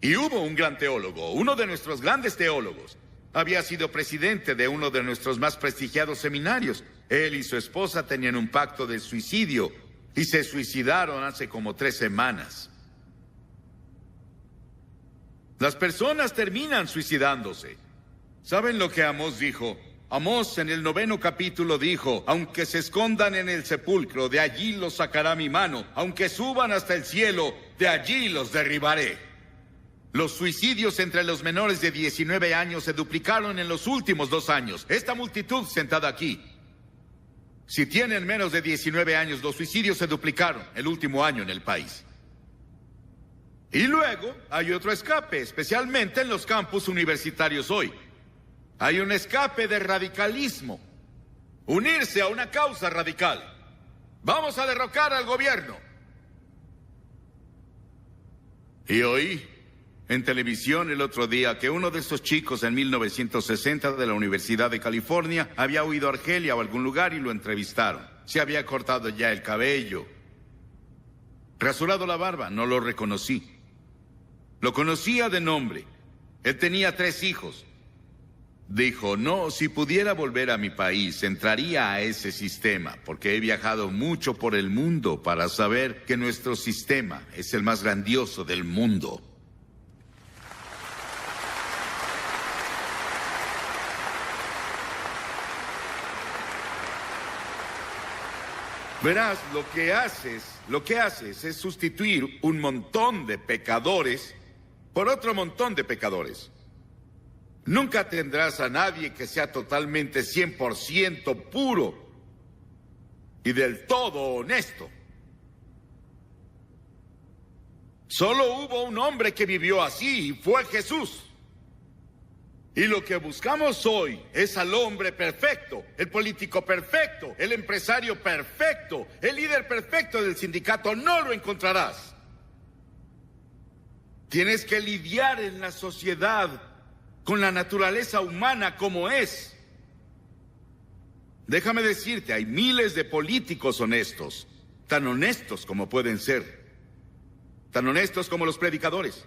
Y hubo un gran teólogo, uno de nuestros grandes teólogos. Había sido presidente de uno de nuestros más prestigiados seminarios. Él y su esposa tenían un pacto de suicidio y se suicidaron hace como 3 semanas. Las personas terminan suicidándose. ¿Saben lo que Amós dijo? Amós en el 9º capítulo dijo: aunque se escondan en el sepulcro, de allí los sacará mi mano. Aunque suban hasta el cielo, de allí los derribaré. Los suicidios entre los menores de 19 años se duplicaron en los últimos 2 años. Esta multitud sentada aquí, si tienen menos de 19 años, los suicidios se duplicaron el último año en el país. Y luego hay otro escape, especialmente en los campus universitarios hoy. Hay un escape de radicalismo. Unirse a una causa radical. Vamos a derrocar al gobierno. Y oí en televisión el otro día que uno de esos chicos en 1960 de la Universidad de California había huido a Argelia o algún lugar y lo entrevistaron. Se había cortado ya el cabello, rasurado la barba. No lo reconocí. Lo conocía de nombre. Él tenía 3 hijos. Dijo, no, si pudiera volver a mi país, entraría a ese sistema, porque he viajado mucho por el mundo para saber que nuestro sistema es el más grandioso del mundo. Verás, lo que haces es sustituir un montón de pecadores por otro montón de pecadores. Nunca tendrás a nadie que sea totalmente 100% puro y del todo honesto. Solo hubo un hombre que vivió así y fue Jesús. Y lo que buscamos hoy es al hombre perfecto, el político perfecto, el empresario perfecto, el líder perfecto del sindicato. No lo encontrarás. Tienes que lidiar en la sociedad con la naturaleza humana como es. Déjame decirte, hay miles de políticos honestos, tan honestos como pueden ser, tan honestos como los predicadores.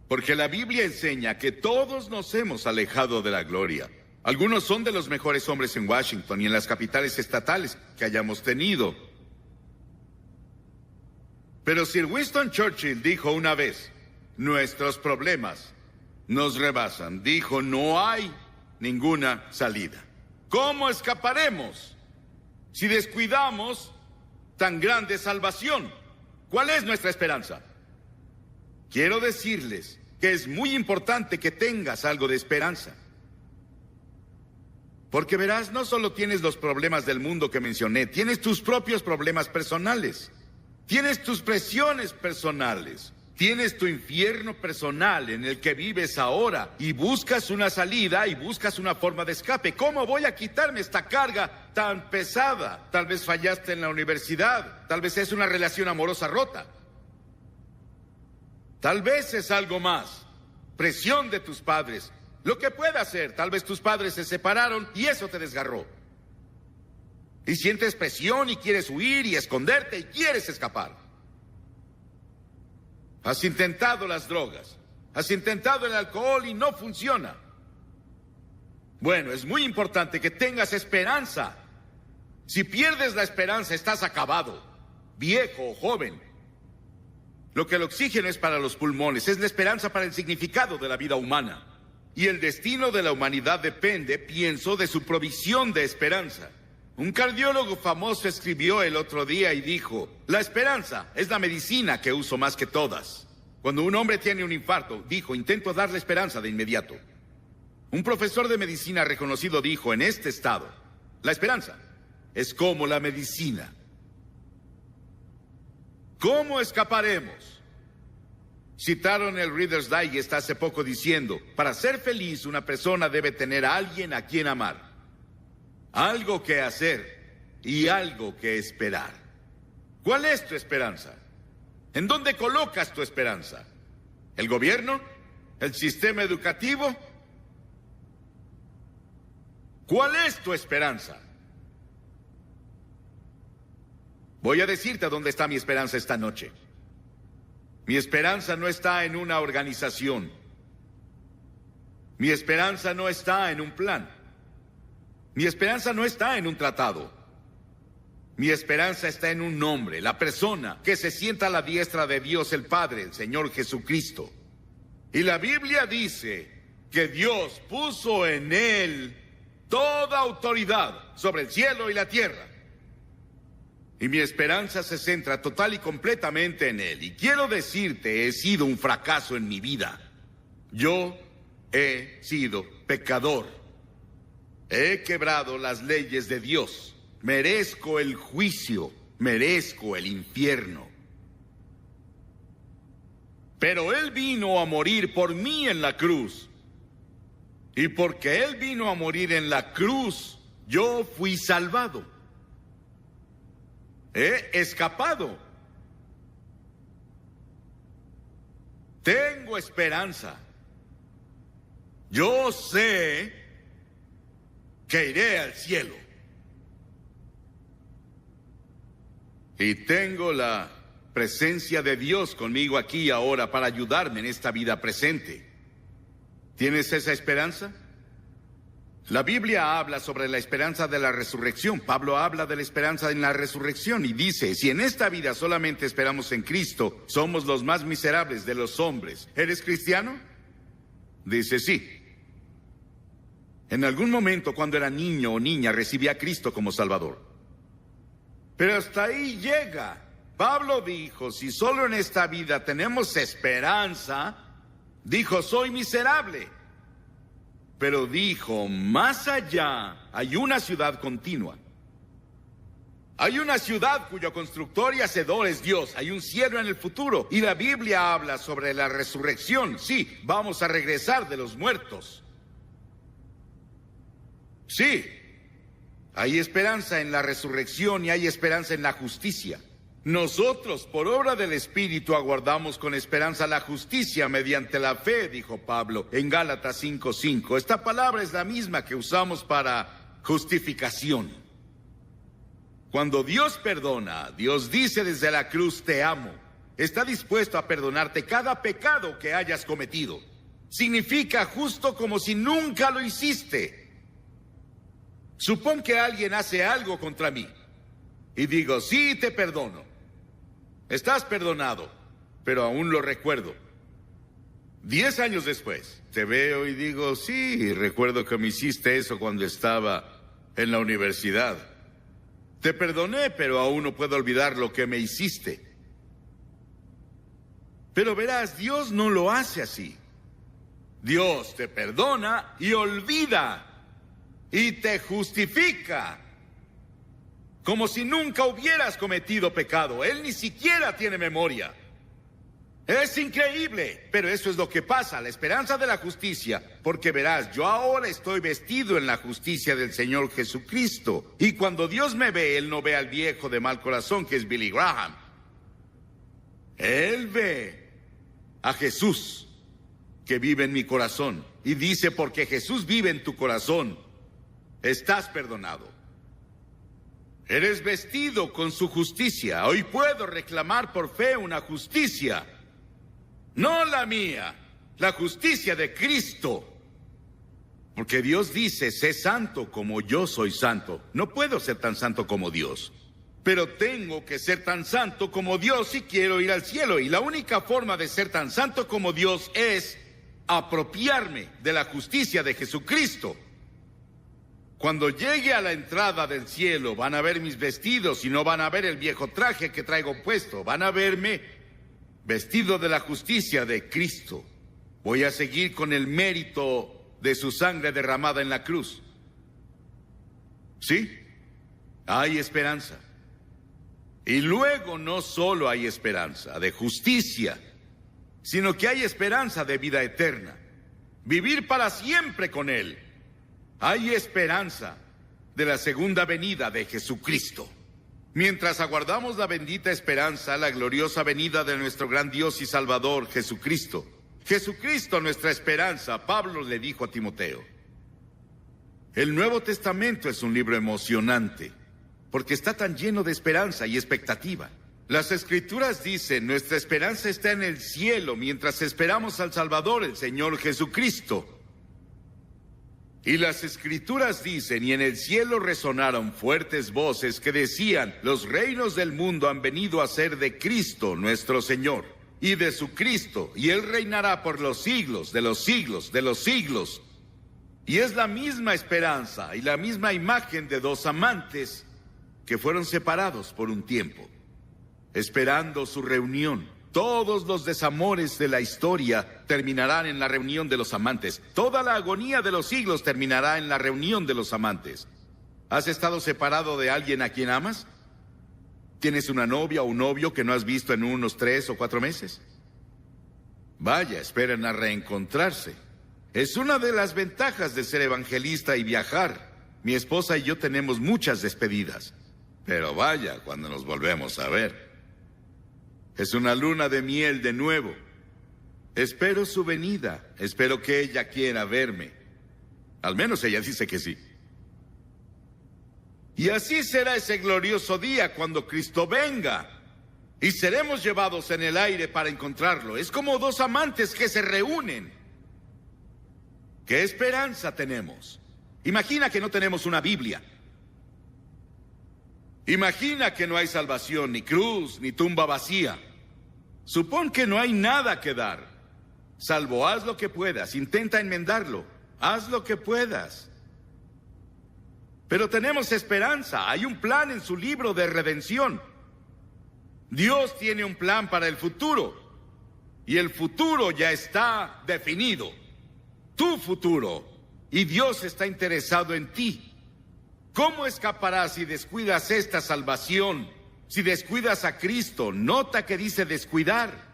Porque la Biblia enseña que todos nos hemos alejado de la gloria. Algunos son de los mejores hombres en Washington y en las capitales estatales que hayamos tenido. Pero Sir Winston Churchill dijo una vez, nuestros problemas nos rebasan. Dijo, no hay ninguna salida. ¿Cómo escaparemos si descuidamos tan grande salvación? ¿Cuál es nuestra esperanza? Quiero decirles que es muy importante que tengas algo de esperanza. Porque verás, no solo tienes los problemas del mundo que mencioné, tienes tus propios problemas personales. Tienes tus presiones personales. Tienes tu infierno personal en el que vives ahora y buscas una salida y buscas una forma de escape. ¿Cómo voy a quitarme esta carga tan pesada? Tal vez fallaste en la universidad, tal vez es una relación amorosa rota. Tal vez es algo más, presión de tus padres. Lo que pueda ser, tal vez tus padres se separaron y eso te desgarró. Y sientes presión y quieres huir y esconderte y quieres escapar. Has intentado las drogas, has intentado el alcohol y no funciona. Bueno, es muy importante que tengas esperanza. Si pierdes la esperanza, estás acabado, viejo o joven. Lo que el oxígeno es para los pulmones, es la esperanza para el significado de la vida humana. Y el destino de la humanidad depende, pienso, de su provisión de esperanza. Un cardiólogo famoso escribió el otro día y dijo, la esperanza es la medicina que uso más que todas. Cuando un hombre tiene un infarto, dijo, intento darle esperanza de inmediato. Un profesor de medicina reconocido dijo, en este estado, la esperanza es como la medicina. ¿Cómo escaparemos? Citaron el Reader's Digest hace poco diciendo, para ser feliz una persona debe tener a alguien a quien amar. Algo que hacer y algo que esperar. ¿Cuál es tu esperanza? ¿En dónde colocas tu esperanza? ¿El gobierno? ¿El sistema educativo? ¿Cuál es tu esperanza? Voy a decirte dónde está mi esperanza esta noche. Mi esperanza no está en una organización. Mi esperanza no está en un plan. Mi esperanza no está en un tratado. Mi esperanza está en un hombre, la persona que se sienta a la diestra de Dios el Padre, el Señor Jesucristo. Y la Biblia dice que Dios puso en él toda autoridad sobre el cielo y la tierra. Y mi esperanza se centra total y completamente en él. Y quiero decirte, he sido un fracaso en mi vida. Yo he sido pecador. He quebrado las leyes de Dios. Merezco el juicio. Merezco el infierno. Pero Él vino a morir por mí en la cruz. Y porque Él vino a morir en la cruz, yo fui salvado. He escapado. Tengo esperanza. Yo sé que iré al cielo. Y tengo la presencia de Dios conmigo aquí y ahora para ayudarme en esta vida presente. ¿Tienes esa esperanza? La Biblia habla sobre la esperanza de la resurrección. Pablo habla de la esperanza en la resurrección y dice, si en esta vida solamente esperamos en Cristo, somos los más miserables de los hombres. ¿Eres cristiano? Dice, sí. En algún momento cuando era niño o niña recibí a Cristo como Salvador. Pero hasta ahí llega. Pablo dijo, si solo en esta vida tenemos esperanza, dijo, soy miserable. Pero dijo, más allá hay una ciudad continua. Hay una ciudad cuyo constructor y hacedor es Dios. Hay un cielo en el futuro. Y la Biblia habla sobre la resurrección. Sí, vamos a regresar de los muertos. Sí, hay esperanza en la resurrección y hay esperanza en la justicia. Nosotros, por obra del Espíritu, aguardamos con esperanza la justicia mediante la fe, dijo Pablo en Gálatas 5:5. Esta palabra es la misma que usamos para justificación. Cuando Dios perdona, Dios dice desde la cruz, te amo. Está dispuesto a perdonarte cada pecado que hayas cometido. Significa justo como si nunca lo hiciste. Supón que alguien hace algo contra mí y digo, sí, te perdono. Estás perdonado, pero aún lo recuerdo. 10 años después, te veo y digo, sí, recuerdo que me hiciste eso cuando estaba en la universidad. Te perdoné, pero aún no puedo olvidar lo que me hiciste. Pero verás, Dios no lo hace así. Dios te perdona y olvida. Y te justifica. Como si nunca hubieras cometido pecado. Él ni siquiera tiene memoria. Es increíble, pero eso es lo que pasa, la esperanza de la justicia. Porque verás, yo ahora estoy vestido en la justicia del Señor Jesucristo. Y cuando Dios me ve, Él no ve al viejo de mal corazón que es Billy Graham. Él ve a Jesús que vive en mi corazón. Y dice, porque Jesús vive en tu corazón, estás perdonado. Eres vestido con su justicia. Hoy puedo reclamar por fe una justicia. No la mía, la justicia de Cristo. Porque Dios dice, sé santo como yo soy santo. No puedo ser tan santo como Dios. Pero tengo que ser tan santo como Dios si quiero ir al cielo. Y la única forma de ser tan santo como Dios es apropiarme de la justicia de Jesucristo. Cuando llegue a la entrada del cielo, van a ver mis vestidos y no van a ver el viejo traje que traigo puesto. Van a verme vestido de la justicia de Cristo. Voy a seguir con el mérito de su sangre derramada en la cruz. ¿Sí? Hay esperanza. Y luego no solo hay esperanza de justicia, sino que hay esperanza de vida eterna. Vivir para siempre con Él. Hay esperanza de la segunda venida de Jesucristo. Mientras aguardamos la bendita esperanza, la gloriosa venida de nuestro gran Dios y Salvador, Jesucristo. Jesucristo, nuestra esperanza, Pablo le dijo a Timoteo. El Nuevo Testamento es un libro emocionante, porque está tan lleno de esperanza y expectativa. Las Escrituras dicen, nuestra esperanza está en el cielo, mientras esperamos al Salvador, el Señor Jesucristo. Y las Escrituras dicen, y en el cielo resonaron fuertes voces que decían, los reinos del mundo han venido a ser de Cristo nuestro Señor, y de su Cristo, y Él reinará por los siglos de los siglos de los siglos. Y es la misma esperanza y la misma imagen de dos amantes que fueron separados por un tiempo, esperando su reunión. Todos los desamores de la historia terminarán en la reunión de los amantes. Toda la agonía de los siglos terminará en la reunión de los amantes. ¿Has estado separado de alguien a quien amas? ¿Tienes una novia o un novio que no has visto en unos 3 o 4 meses? Vaya, esperan a reencontrarse. Es una de las ventajas de ser evangelista y viajar. Mi esposa y yo tenemos muchas despedidas. Pero vaya cuando nos volvemos a ver. Es una luna de miel de nuevo. Espero su venida. Espero que ella quiera verme. Al menos ella dice que sí. Y así será ese glorioso día cuando Cristo venga. Y seremos llevados en el aire para encontrarlo. Es como dos amantes que se reúnen. ¿Qué esperanza tenemos? Imagina que no tenemos una Biblia. Imagina que no hay salvación, ni cruz, ni tumba vacía. Supón que no hay nada que dar. Salvo haz lo que puedas, intenta enmendarlo. Haz lo que puedas. Pero tenemos esperanza. Hay un plan en su libro de redención. Dios tiene un plan para el futuro. Y el futuro ya está definido. Tu futuro. Y Dios está interesado en ti. ¿Cómo escaparás si descuidas esta salvación? Si descuidas a Cristo, nota que dice descuidar.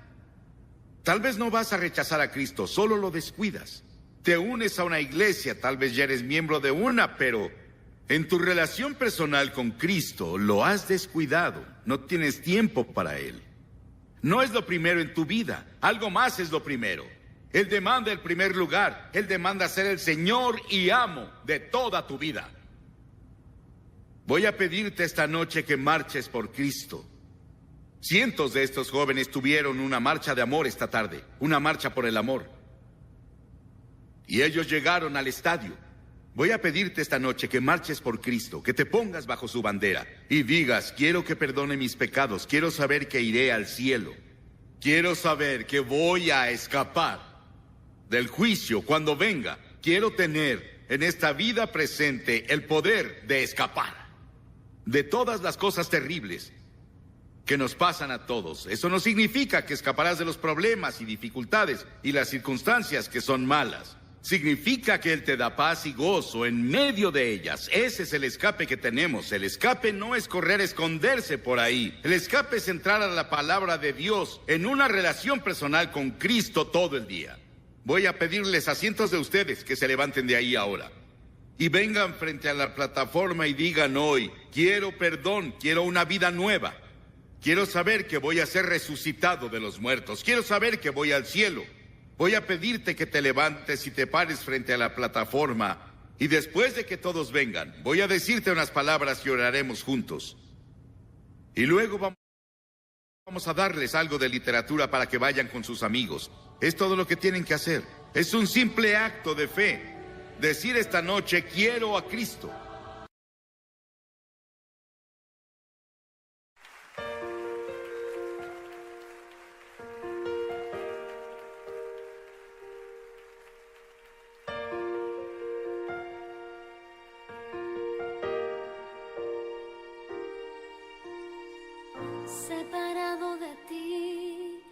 Tal vez no vas a rechazar a Cristo, solo lo descuidas. Te unes a una iglesia, tal vez ya eres miembro de una, pero en tu relación personal con Cristo lo has descuidado. No tienes tiempo para Él. No es lo primero en tu vida, algo más es lo primero. Él demanda el primer lugar. Él demanda ser el Señor y amo de toda tu vida. Voy a pedirte esta noche que marches por Cristo. Cientos de estos jóvenes tuvieron una marcha de amor esta tarde, una marcha por el amor. Y ellos llegaron al estadio. Voy a pedirte esta noche que marches por Cristo, que te pongas bajo su bandera y digas, quiero que perdone mis pecados, quiero saber que iré al cielo. Quiero saber que voy a escapar del juicio cuando venga. Quiero tener en esta vida presente el poder de escapar de todas las cosas terribles que nos pasan a todos. Eso no significa que escaparás de los problemas y dificultades y las circunstancias que son malas. Significa que Él te da paz y gozo en medio de ellas. Ese es el escape que tenemos. El escape no es correr a esconderse por ahí. El escape es entrar a la palabra de Dios en una relación personal con Cristo todo el día. Voy a pedirles a cientos de ustedes que se levanten de ahí ahora y vengan frente a la plataforma y digan hoy, quiero perdón, quiero una vida nueva. Quiero saber que voy a ser resucitado de los muertos. Quiero saber que voy al cielo. Voy a pedirte que te levantes y te pares frente a la plataforma. Y después de que todos vengan, voy a decirte unas palabras y oraremos juntos. Y luego vamos a darles algo de literatura para que vayan con sus amigos. Es todo lo que tienen que hacer. Es un simple acto de fe. Decir esta noche, quiero a Cristo. Separado de ti,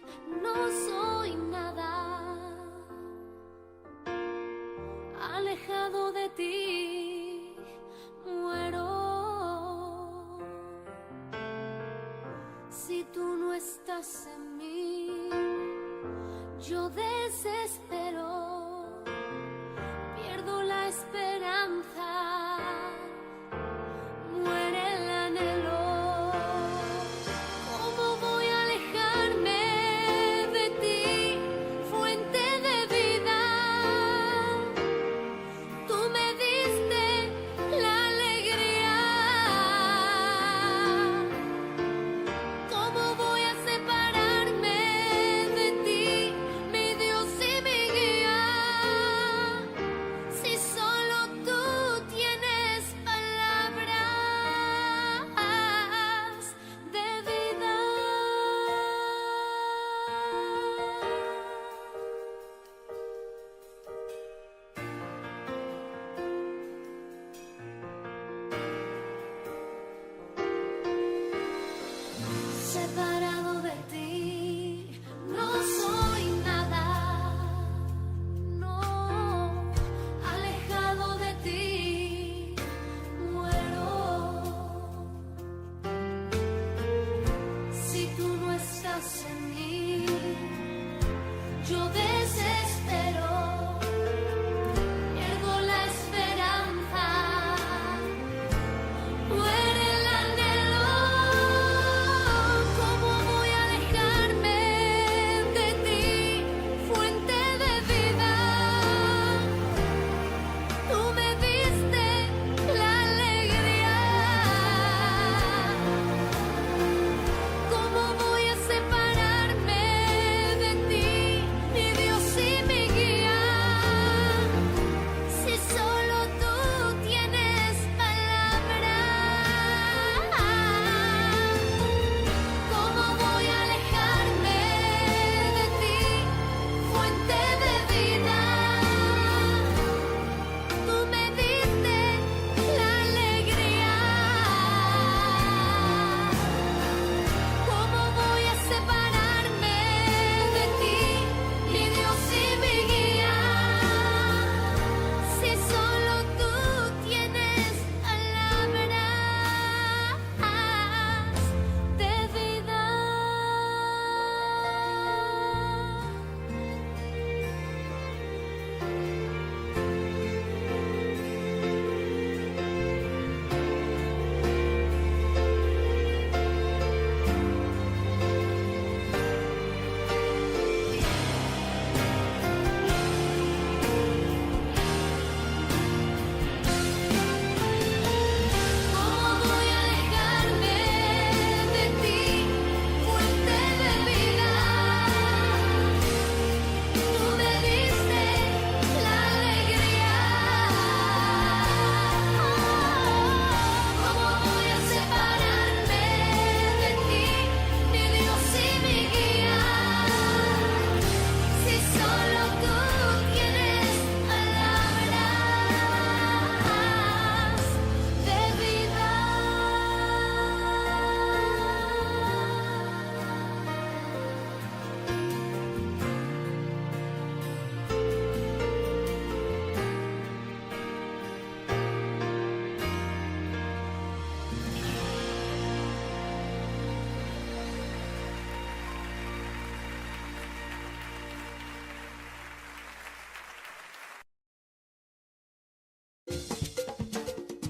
no soy nada. Alejado de ti, muero. Si tú no estás en mí, yo desespero. Pierdo la esperanza. Muere el anhelo. Tú me diste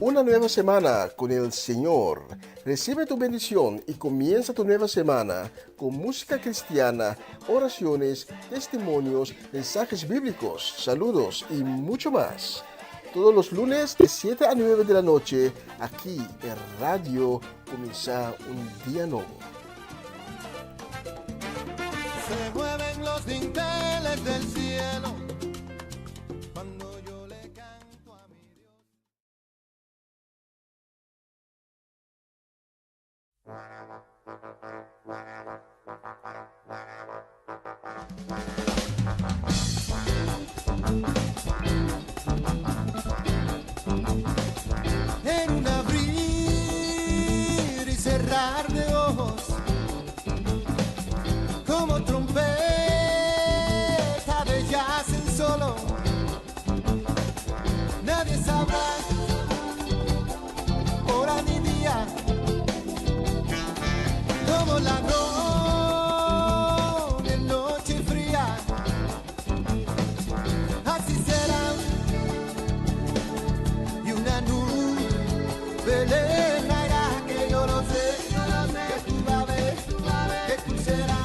Una nueva semana con el Señor. Recibe tu bendición y comienza tu nueva semana con música cristiana, oraciones, testimonios, mensajes bíblicos, saludos y mucho más. Todos los lunes de 7 a 9 de la noche, aquí en Radio Comienza un Día Nuevo. Se mueven los dinteles del cielo cuando yo le canto a mi Dios. En un abrir y cerrar de ojos, como trompeta de jazz en solo, nadie sabrá hora ni día, como ladrón en noche fría, así será, y una nube le traerá, que yo lo sé, que tú vas a ver, que tú serás.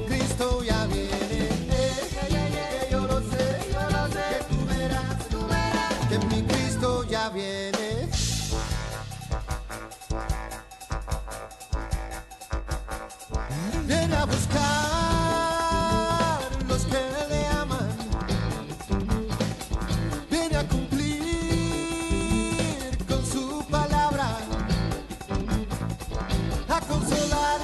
Cristo ya viene, que yo lo sé, que tú verás, que mi Cristo ya viene. Ven a buscar los que le aman, viene a cumplir con su palabra, a consolar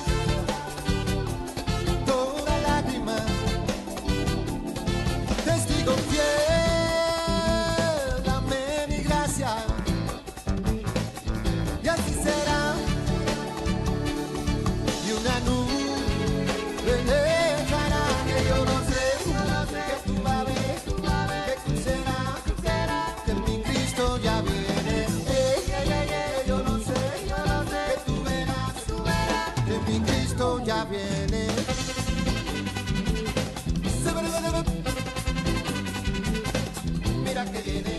toda lágrima, testigo fiel, dame mi gracia, y así será, y una nube le traerá, que yo no sé, que tú vas a ver, que tú serás, que mi Cristo ya viene, que yo no sé, que tú verás, que mi Cristo ya viene. Mira que viene.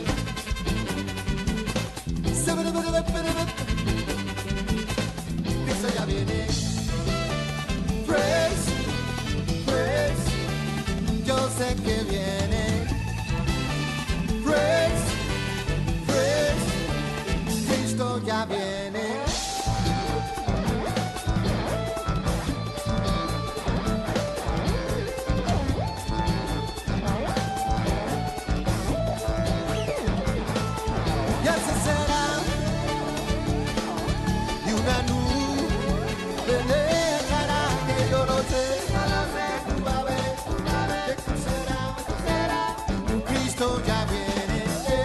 Cristo ya viene. Praise, praise, yo sé que viene. Praise, praise, Cristo ya viene. Y así será, y una nube le traerá, que yo lo sé, tú vas a ver, que tú serás, Cristo ya viene, que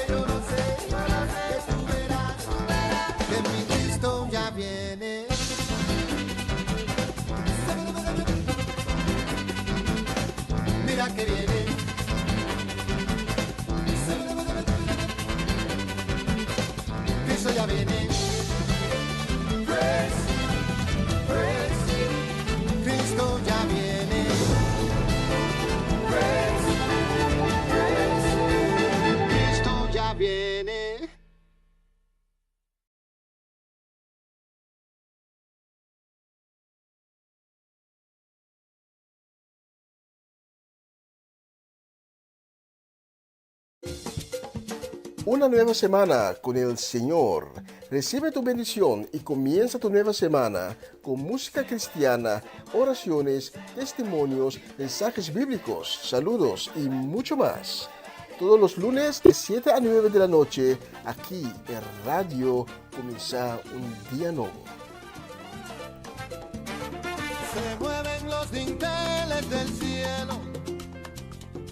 yo lo sé, que tú verás, que mi Cristo ya viene. Mira que viene. Cristo ya viene. Praise, praise, Cristo ya viene. Praise, praise, Cristo ya viene. Una nueva semana con el Señor. Recibe tu bendición y comienza tu nueva semana con música cristiana, oraciones, testimonios, mensajes bíblicos, saludos y mucho más. Todos los lunes de 7 a 9 de la noche, aquí en Radio Comienza un Día Nuevo. Se mueven los dinteles del cielo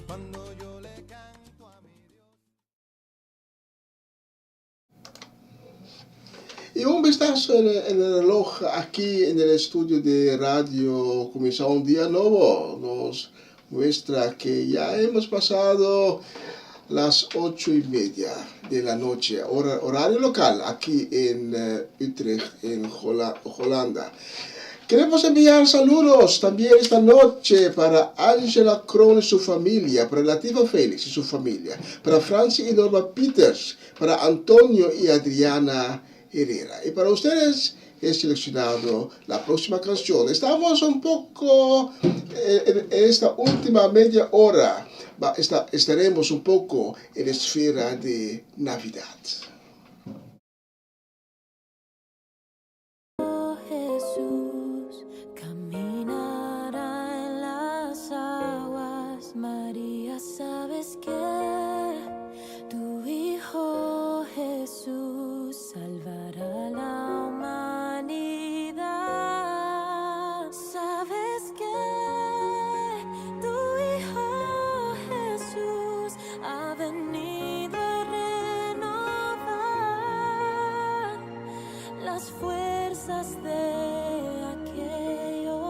cuando yo le canto a mi Dios. Y un vistazo en el reloj aquí en el estudio de Radio Comienza un Día Nuevo nos muestra que ya hemos pasado las 8:30 de la noche, horario local aquí en Utrecht, en Holanda. Queremos enviar saludos también esta noche para Angela Krohn y su familia, para Latifa Félix y su familia, para Francis y Norma Peters, para Antonio y Adriana Herrera. Y para ustedes he seleccionado la próxima canción. Estamos un poco en esta última media hora. Estaremos un poco en la esfera de Navidad. Jesús caminará en las aguas. María, sabes que tu Hijo Jesús salvará la humanidad. Sabes que tu Hijo Jesús ha venido a renovar las fuerzas de aquellos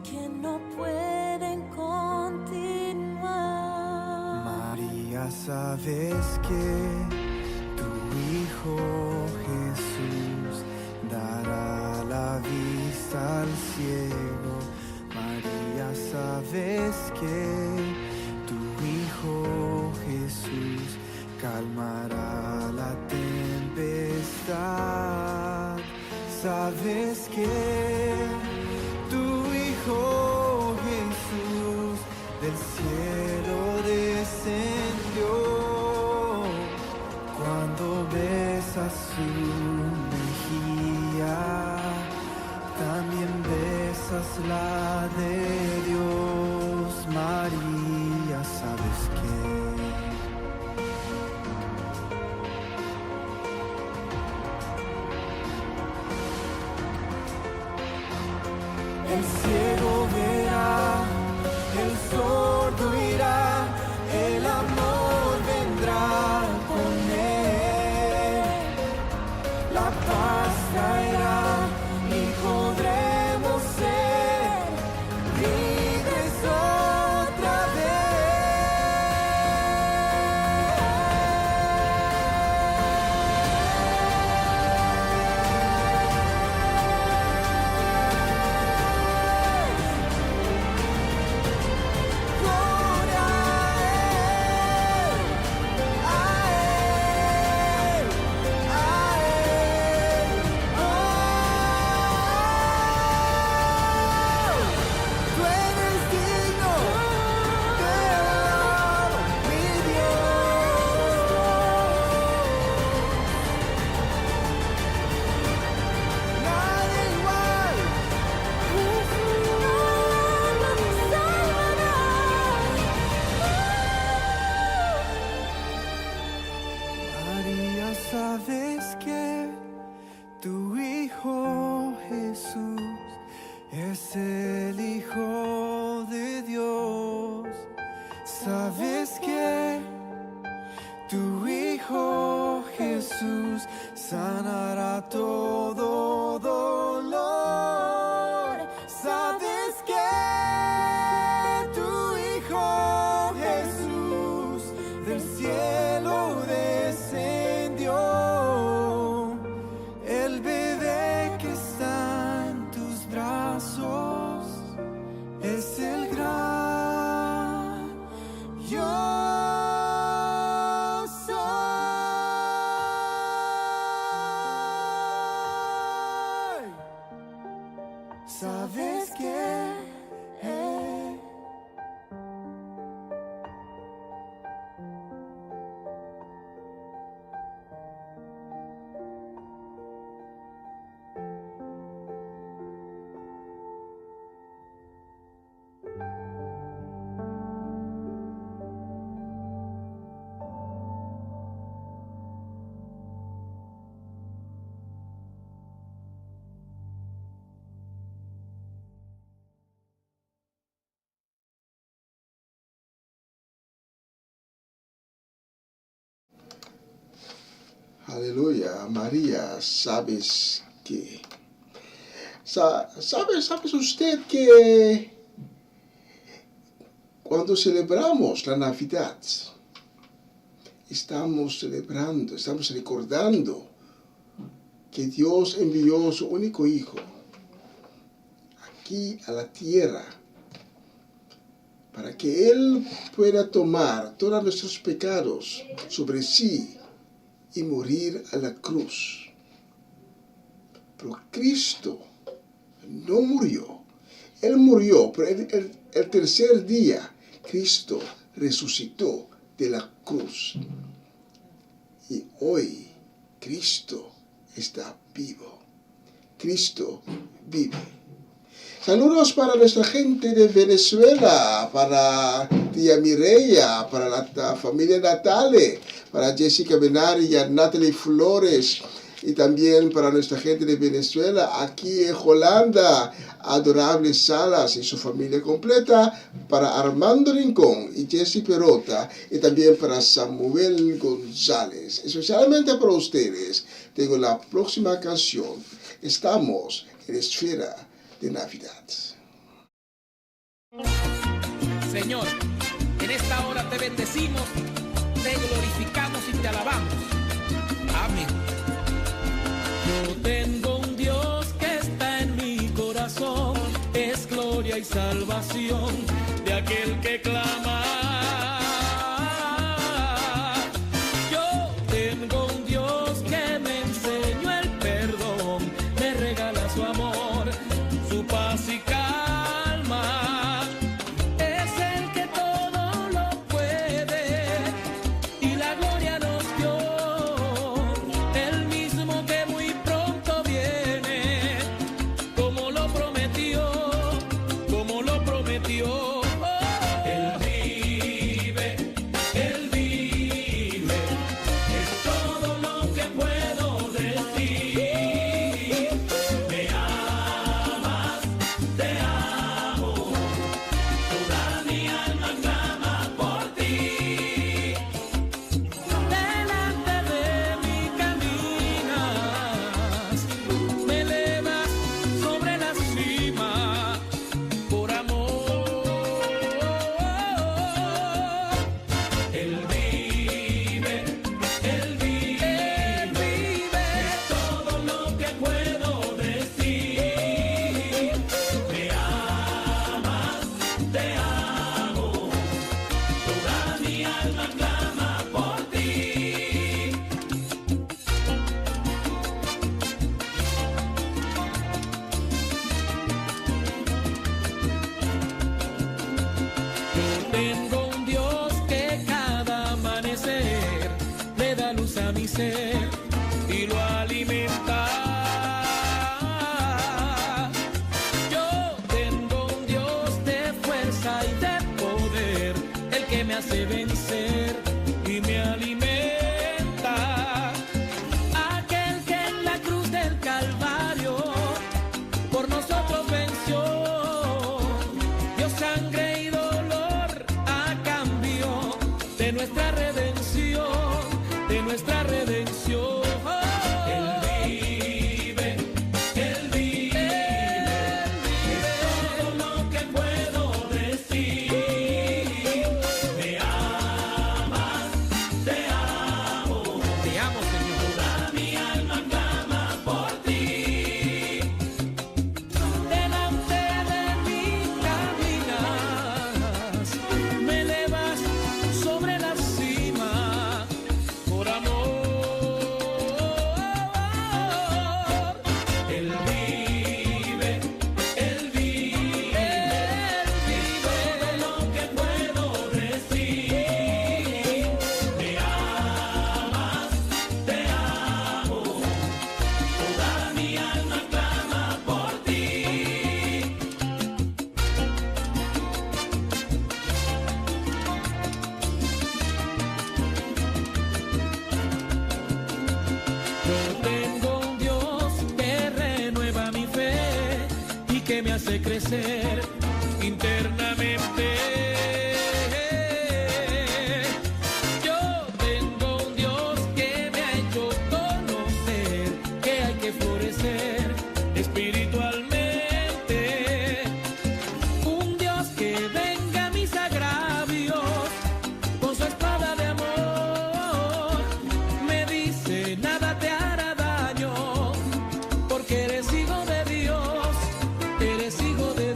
que no pueden continuar. María, sabes que tu Hijo Jesús dará la vista al ciego. María, sabes que tu Hijo Jesús calmará la tempestad. Sabes que tu Hijo Jesús del cielo descendió. Cuando besas su mejilla, también besas la de Dios. María, sabes que el ciego verá, el sordo irá, el amor vendrá con él. La paz traerá y podremos ser libres otra María, sabes que tu Hijo Jesús es el Hijo de Dios. Sabes que tu Hijo Jesús sanará todo dolor. Sabes que tu Hijo Jesús del cielo descendió. El bebé que está en tus brazos es el gran yo soy. Sabes que Aleluya, María, sabes que... ¿Sabes usted que cuando celebramos la Navidad, estamos celebrando, estamos recordando que Dios envió su único Hijo aquí a la tierra, para que Él pueda tomar todos nuestros pecados sobre sí y morir a la cruz. Pero Cristo no murió. Él murió, pero el tercer día Cristo resucitó de la cruz. Y hoy Cristo está vivo. Cristo vive. Saludos para nuestra gente de Venezuela, para tía Mireya, para la familia Natale, para Jessica Benari y a Natalie Flores, y también para nuestra gente de Venezuela, aquí en Holanda, Adorable Salas y su familia completa, para Armando Rincón y Jessy Perota, y también para Samuel González. Especialmente para ustedes, tengo la próxima canción. Estamos en Esfera de Navidad. Señor, en esta hora te bendecimos, te glorificamos y te alabamos. Amén. Yo tengo un Dios que está en mi corazón, es gloria y salvación de aquel que clama. Yo tengo un Dios que me enseñó el perdón, me regala su amor, su paz y calma. Es el que todo lo puede y la gloria nos dio. El mismo que muy pronto viene, como lo prometió, como lo prometió. Él vive, es todo lo que puedo decir. Me amas, te amo, toda mi alma clama por ti. Delante de mí caminas, me elevas sobre la cima, por amor. Él vive, es todo lo que puedo decir. Me amas, te amo, toda mi alma clama por ti. Yo tengo un Dios que cada amanecer le da luz a mi ser y lo alimenta. Yo tengo un Dios de fuerza y de poder, el que me hace vencer y me alimenta. Aquel que en la cruz del Calvario por nosotros venció, dio sangre y dolor a cambio de nuestra redención, de nuestra redención. Él vive, es todo lo que puedo decir. Me amas, te amo, Señor. Toda mi alma clama por ti. Delante de mí caminas, me elevas sobre la cima, por amor. Él vive, todo lo que puedo decir. Me amas, te amo, toda mi alma clama por ti. Yo tengo un Dios que renueva mi fe y que me hace crecer internamente. Yo tengo un Dios que me ha hecho conocer que hay que florecer espiritualmente. Un Dios que venga a mis agravios con su espada de amor, me dice nada te hará daño, porque eres hijo de Dios, eres hijo de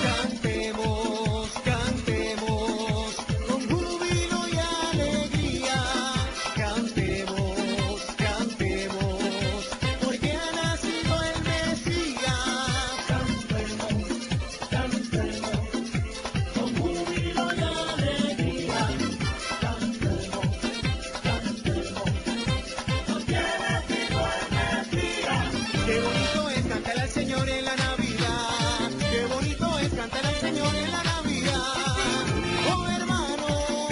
Cantemos, cantemos, con júbilo y alegría. Cantemos, cantemos, porque ha nacido el Mesías. Cantemos, cantemos, con júbilo y alegría. Cantemos, cantemos, porque ha nacido el Mesías. Qué bonito es cantar al Señor en la Navidad. Qué bonito es cantar al Señor en la Navidad. Oh hermano,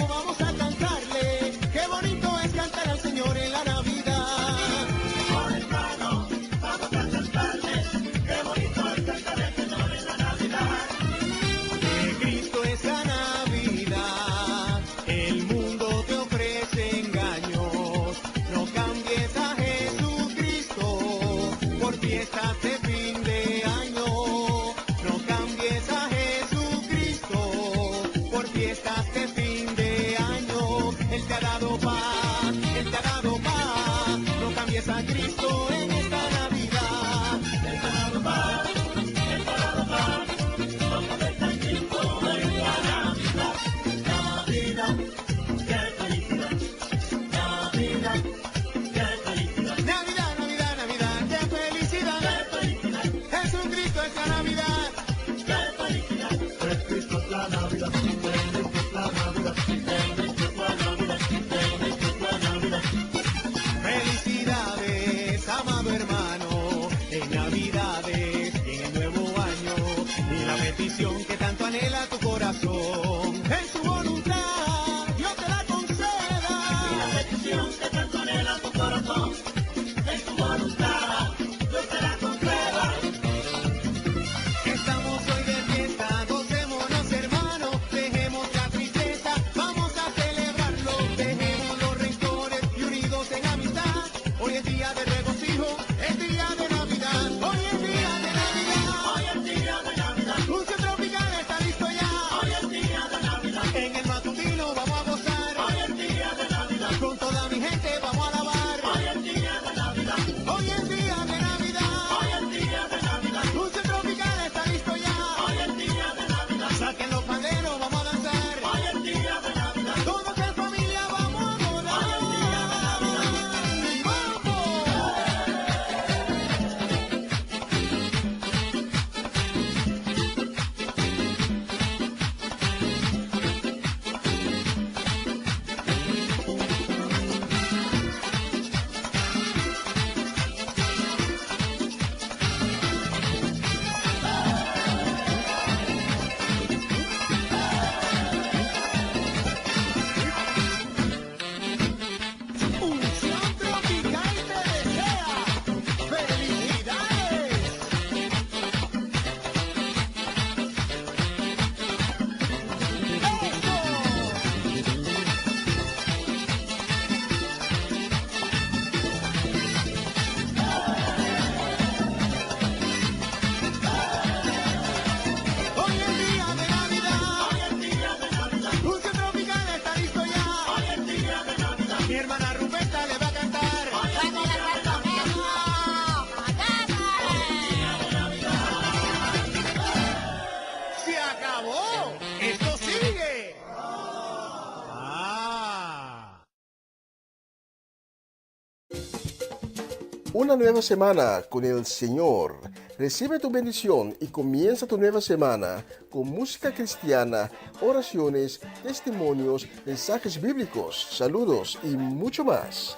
vamos a cantarle. Qué bonito es cantar al Señor en la Navidad. Oh hermano, vamos a cantarle. Qué bonito es cantar al Señor en la Navidad. De Cristo es la Navidad. El mundo te ofrece engaños. No cambies a Jesucristo por fiestas de fin de año. No cambies a Jesucristo por fiestas de fin de año. Él te ha dado paz, Él te ha dado paz. No cambies a Cristo en esta Navidad. Él te ha dado paz, Él te ha dado paz. No cambies a Cristo en esta Navidad. Navidad, qué felicidad. Navidad, qué felicidad. Navidad, Navidad, Navidad, qué felicidad. Qué felicidad. Jesucristo es la Navidad. Qué felicidad. Jesucristo es la Navidad. Jesucristo es la Navidad. Jesucristo es la Navidad. Jesucristo es la Navidad. Felicidades, amado hermano, en Navidades y en el nuevo año. Y la petición que tanto anhela tu corazón, en su voluntad, Dios te la conceda. Y la petición que tanto anhela tu corazón, en su voluntad, Dios te la conceda. Estamos hoy de fiesta, gocémonos hermanos, dejemos la tristeza, vamos a celebrarlo, dejemos los rencores y unidos en amistad. Hoy es día de regocijo, es día de Navidad, hoy es día de Navidad, hoy es día de Navidad. Un cielo tropical está listo ya, hoy es día de Navidad. En el matutino vamos a gozar, hoy es día de Navidad. Con toda mi gente vamos a alabar, hoy es día de Navidad. Hoy es día de Navidad, hoy es día de Navidad. Un cielo tropical está listo ya, hoy es día de Navidad. Saquen los panderos, vamos a danzar, hoy es día de Navidad. Todos en familia vamos a adorar, hoy es día de Navidad. ¡Y vamos! Unción tropical te desea felicidades. Hoy es día de Navidad, hoy es día de Navidad. Unción tropical está listo ya, hoy es día de Navidad. Mi hermana Ruperta le va a cantar, hoy es día de Navidad. ¡Se acabó! ¡Esto sigue! Una nueva semana con el Señor. Recibe tu bendición y comienza tu nueva semana con música cristiana, oraciones, testimonios, mensajes bíblicos, saludos y mucho más.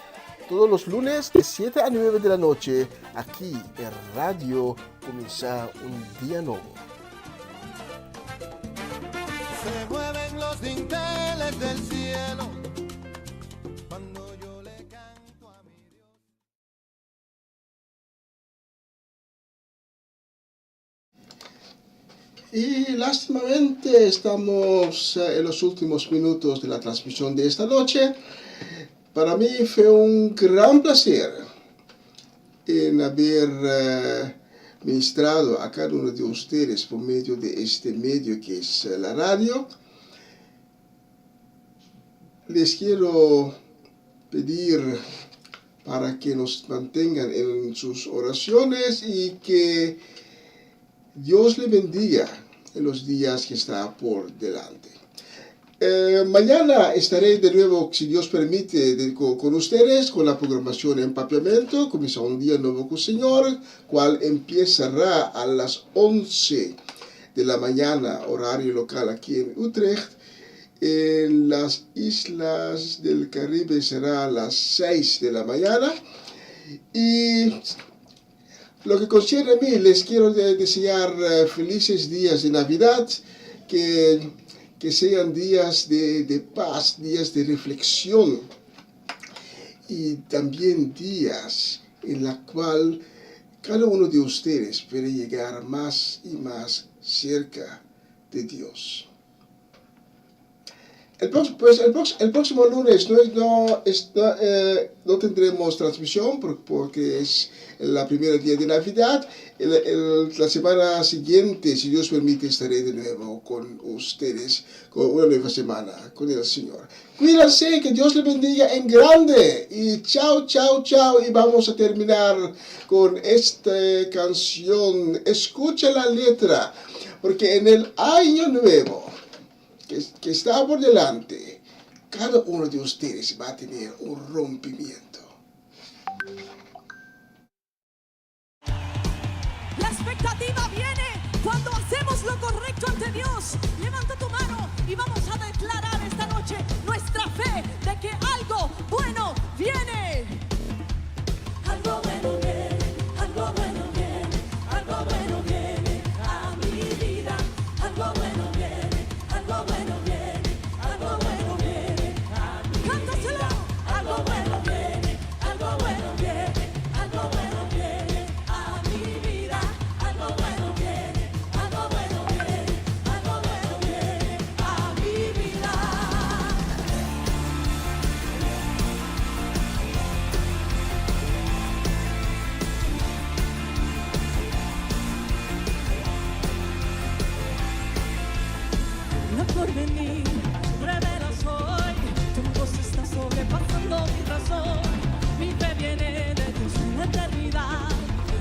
Todos los lunes de 7 a 9 de la noche, aquí en Radio Comienza un Día Nuevo. Se mueven los dinteles del cielo cuando yo le canto a mi Dios. Y lástimamente estamos en los últimos minutos de la transmisión de esta noche. Para mí fue un gran placer en haber ministrado a cada uno de ustedes por medio de este medio que es la radio. Les quiero pedir para que nos mantengan en sus oraciones y que Dios le bendiga en los días que está por delante. Mañana estaré de nuevo, si Dios permite, con ustedes, con la programación Empapiamiento. Comienza un día nuevo con el Señor, cual empezará a las 11 de la mañana, horario local aquí en Utrecht. En las islas del Caribe será a las 6 de la mañana. Y lo que concierne a mí, les quiero desear felices días de Navidad, que sean días de paz, días de reflexión y también días en la cual cada uno de ustedes puede llegar más y más cerca de Dios. El próximo lunes no tendremos transmisión porque es el primer día de Navidad. La semana siguiente, si Dios permite, estaré de nuevo con ustedes, con una nueva semana, con el Señor. Cuídense, que Dios les bendiga en grande. Y chao, chao, chao. Y vamos a terminar con esta canción. Escucha la letra, porque en el año nuevo que está por delante, cada uno de ustedes va a tener un rompimiento. La expectativa viene cuando hacemos lo correcto ante Dios. Levanta tu mano y vamos a declarar esta noche nuestra fe de que algo bueno viene. Algo bueno viene, algo bueno viene, algo bueno viene a mi vida. Algo bueno viene, algo bueno viene, algo bueno viene a mi vida. Cántaselo. Algo bueno viene, algo bueno viene, algo bueno viene a mi vida. Algo bueno viene, algo bueno viene, algo bueno viene a mi vida. Lo por venir, revelas hoy, tu voz está sobrepasando mi razón. Mi fe viene de Dios en la eternidad,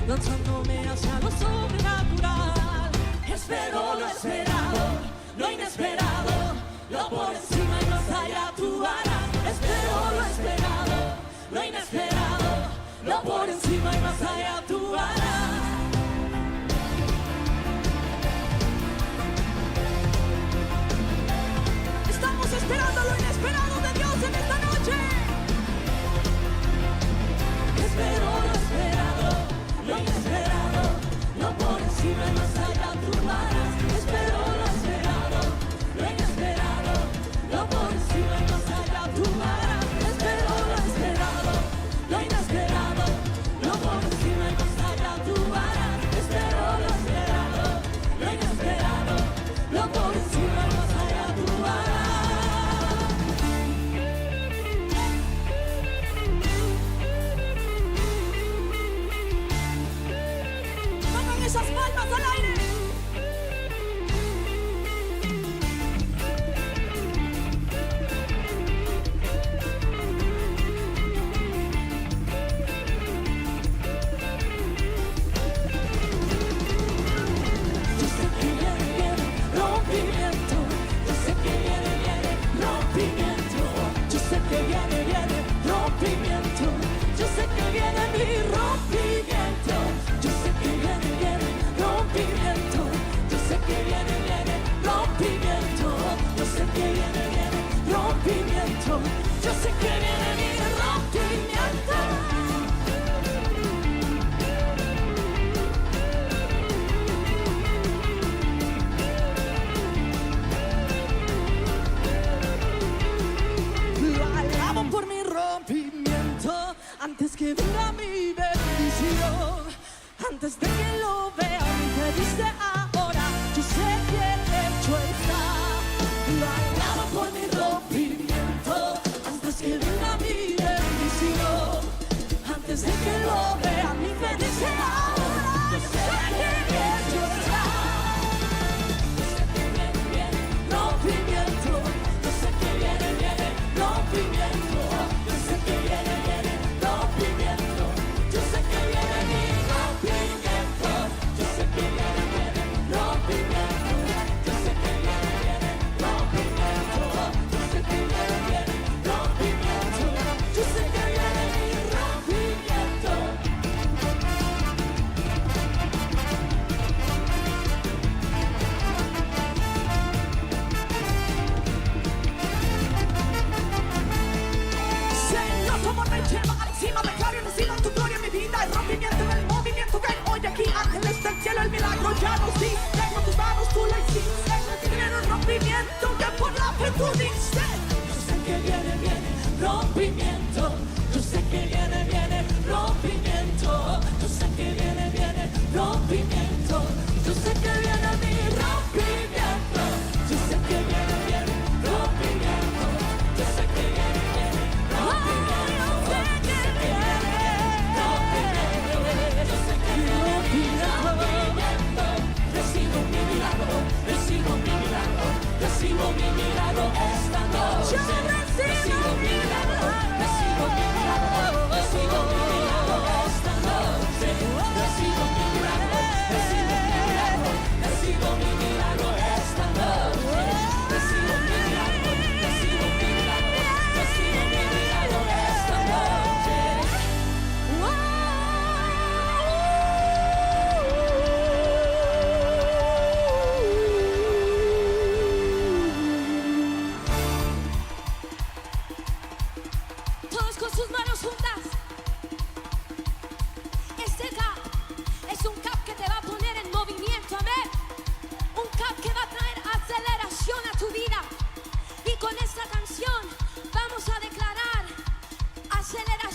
lanzándome hacia lo sobrenatural. Espero lo esperado, lo inesperado, lo por encima y más allá tú harás. Espero lo esperado, lo inesperado, lo por encima y más allá tú harás. Estamos esperando lo inesperado de Dios en esta noche. Espero lo esperado, lo inesperado, lo por encima y más allá tú harás. Espero lo esperado, lo inesperado, lo por encima y más allá tú harás. Espero lo esperado, lo inesperado, lo por encima y más allá tú harás. Espero lo esperado, lo inesperado, lo por encima y más allá tú harás. Pongan esas palmas al aire. Yo sé que viene rompimiento. Yo sé que viene rompimiento. Yo sé que viene rompimiento. Yo sé que viene mi rompimiento. Yo sé que viene rompimiento. Yo sé que viene rompimiento. Yo sé que viene rompimiento. Yo sé que viene mi rompimiento. Lo alabo por mi rompimiento, antes que venga mi bendición, antes de que lo vea mi fe dice ahora, yo sé que hecho está. Lo alabo por mi rompimiento, antes que venga mi bendición, antes de que lo vea mi fe dice ahora, yo sé que hecho está. Yo sé que viene rompimiento. Yo sé que viene rompimiento. Yo sé que viene rompimiento.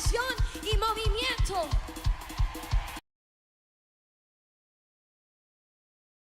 acción y movimiento.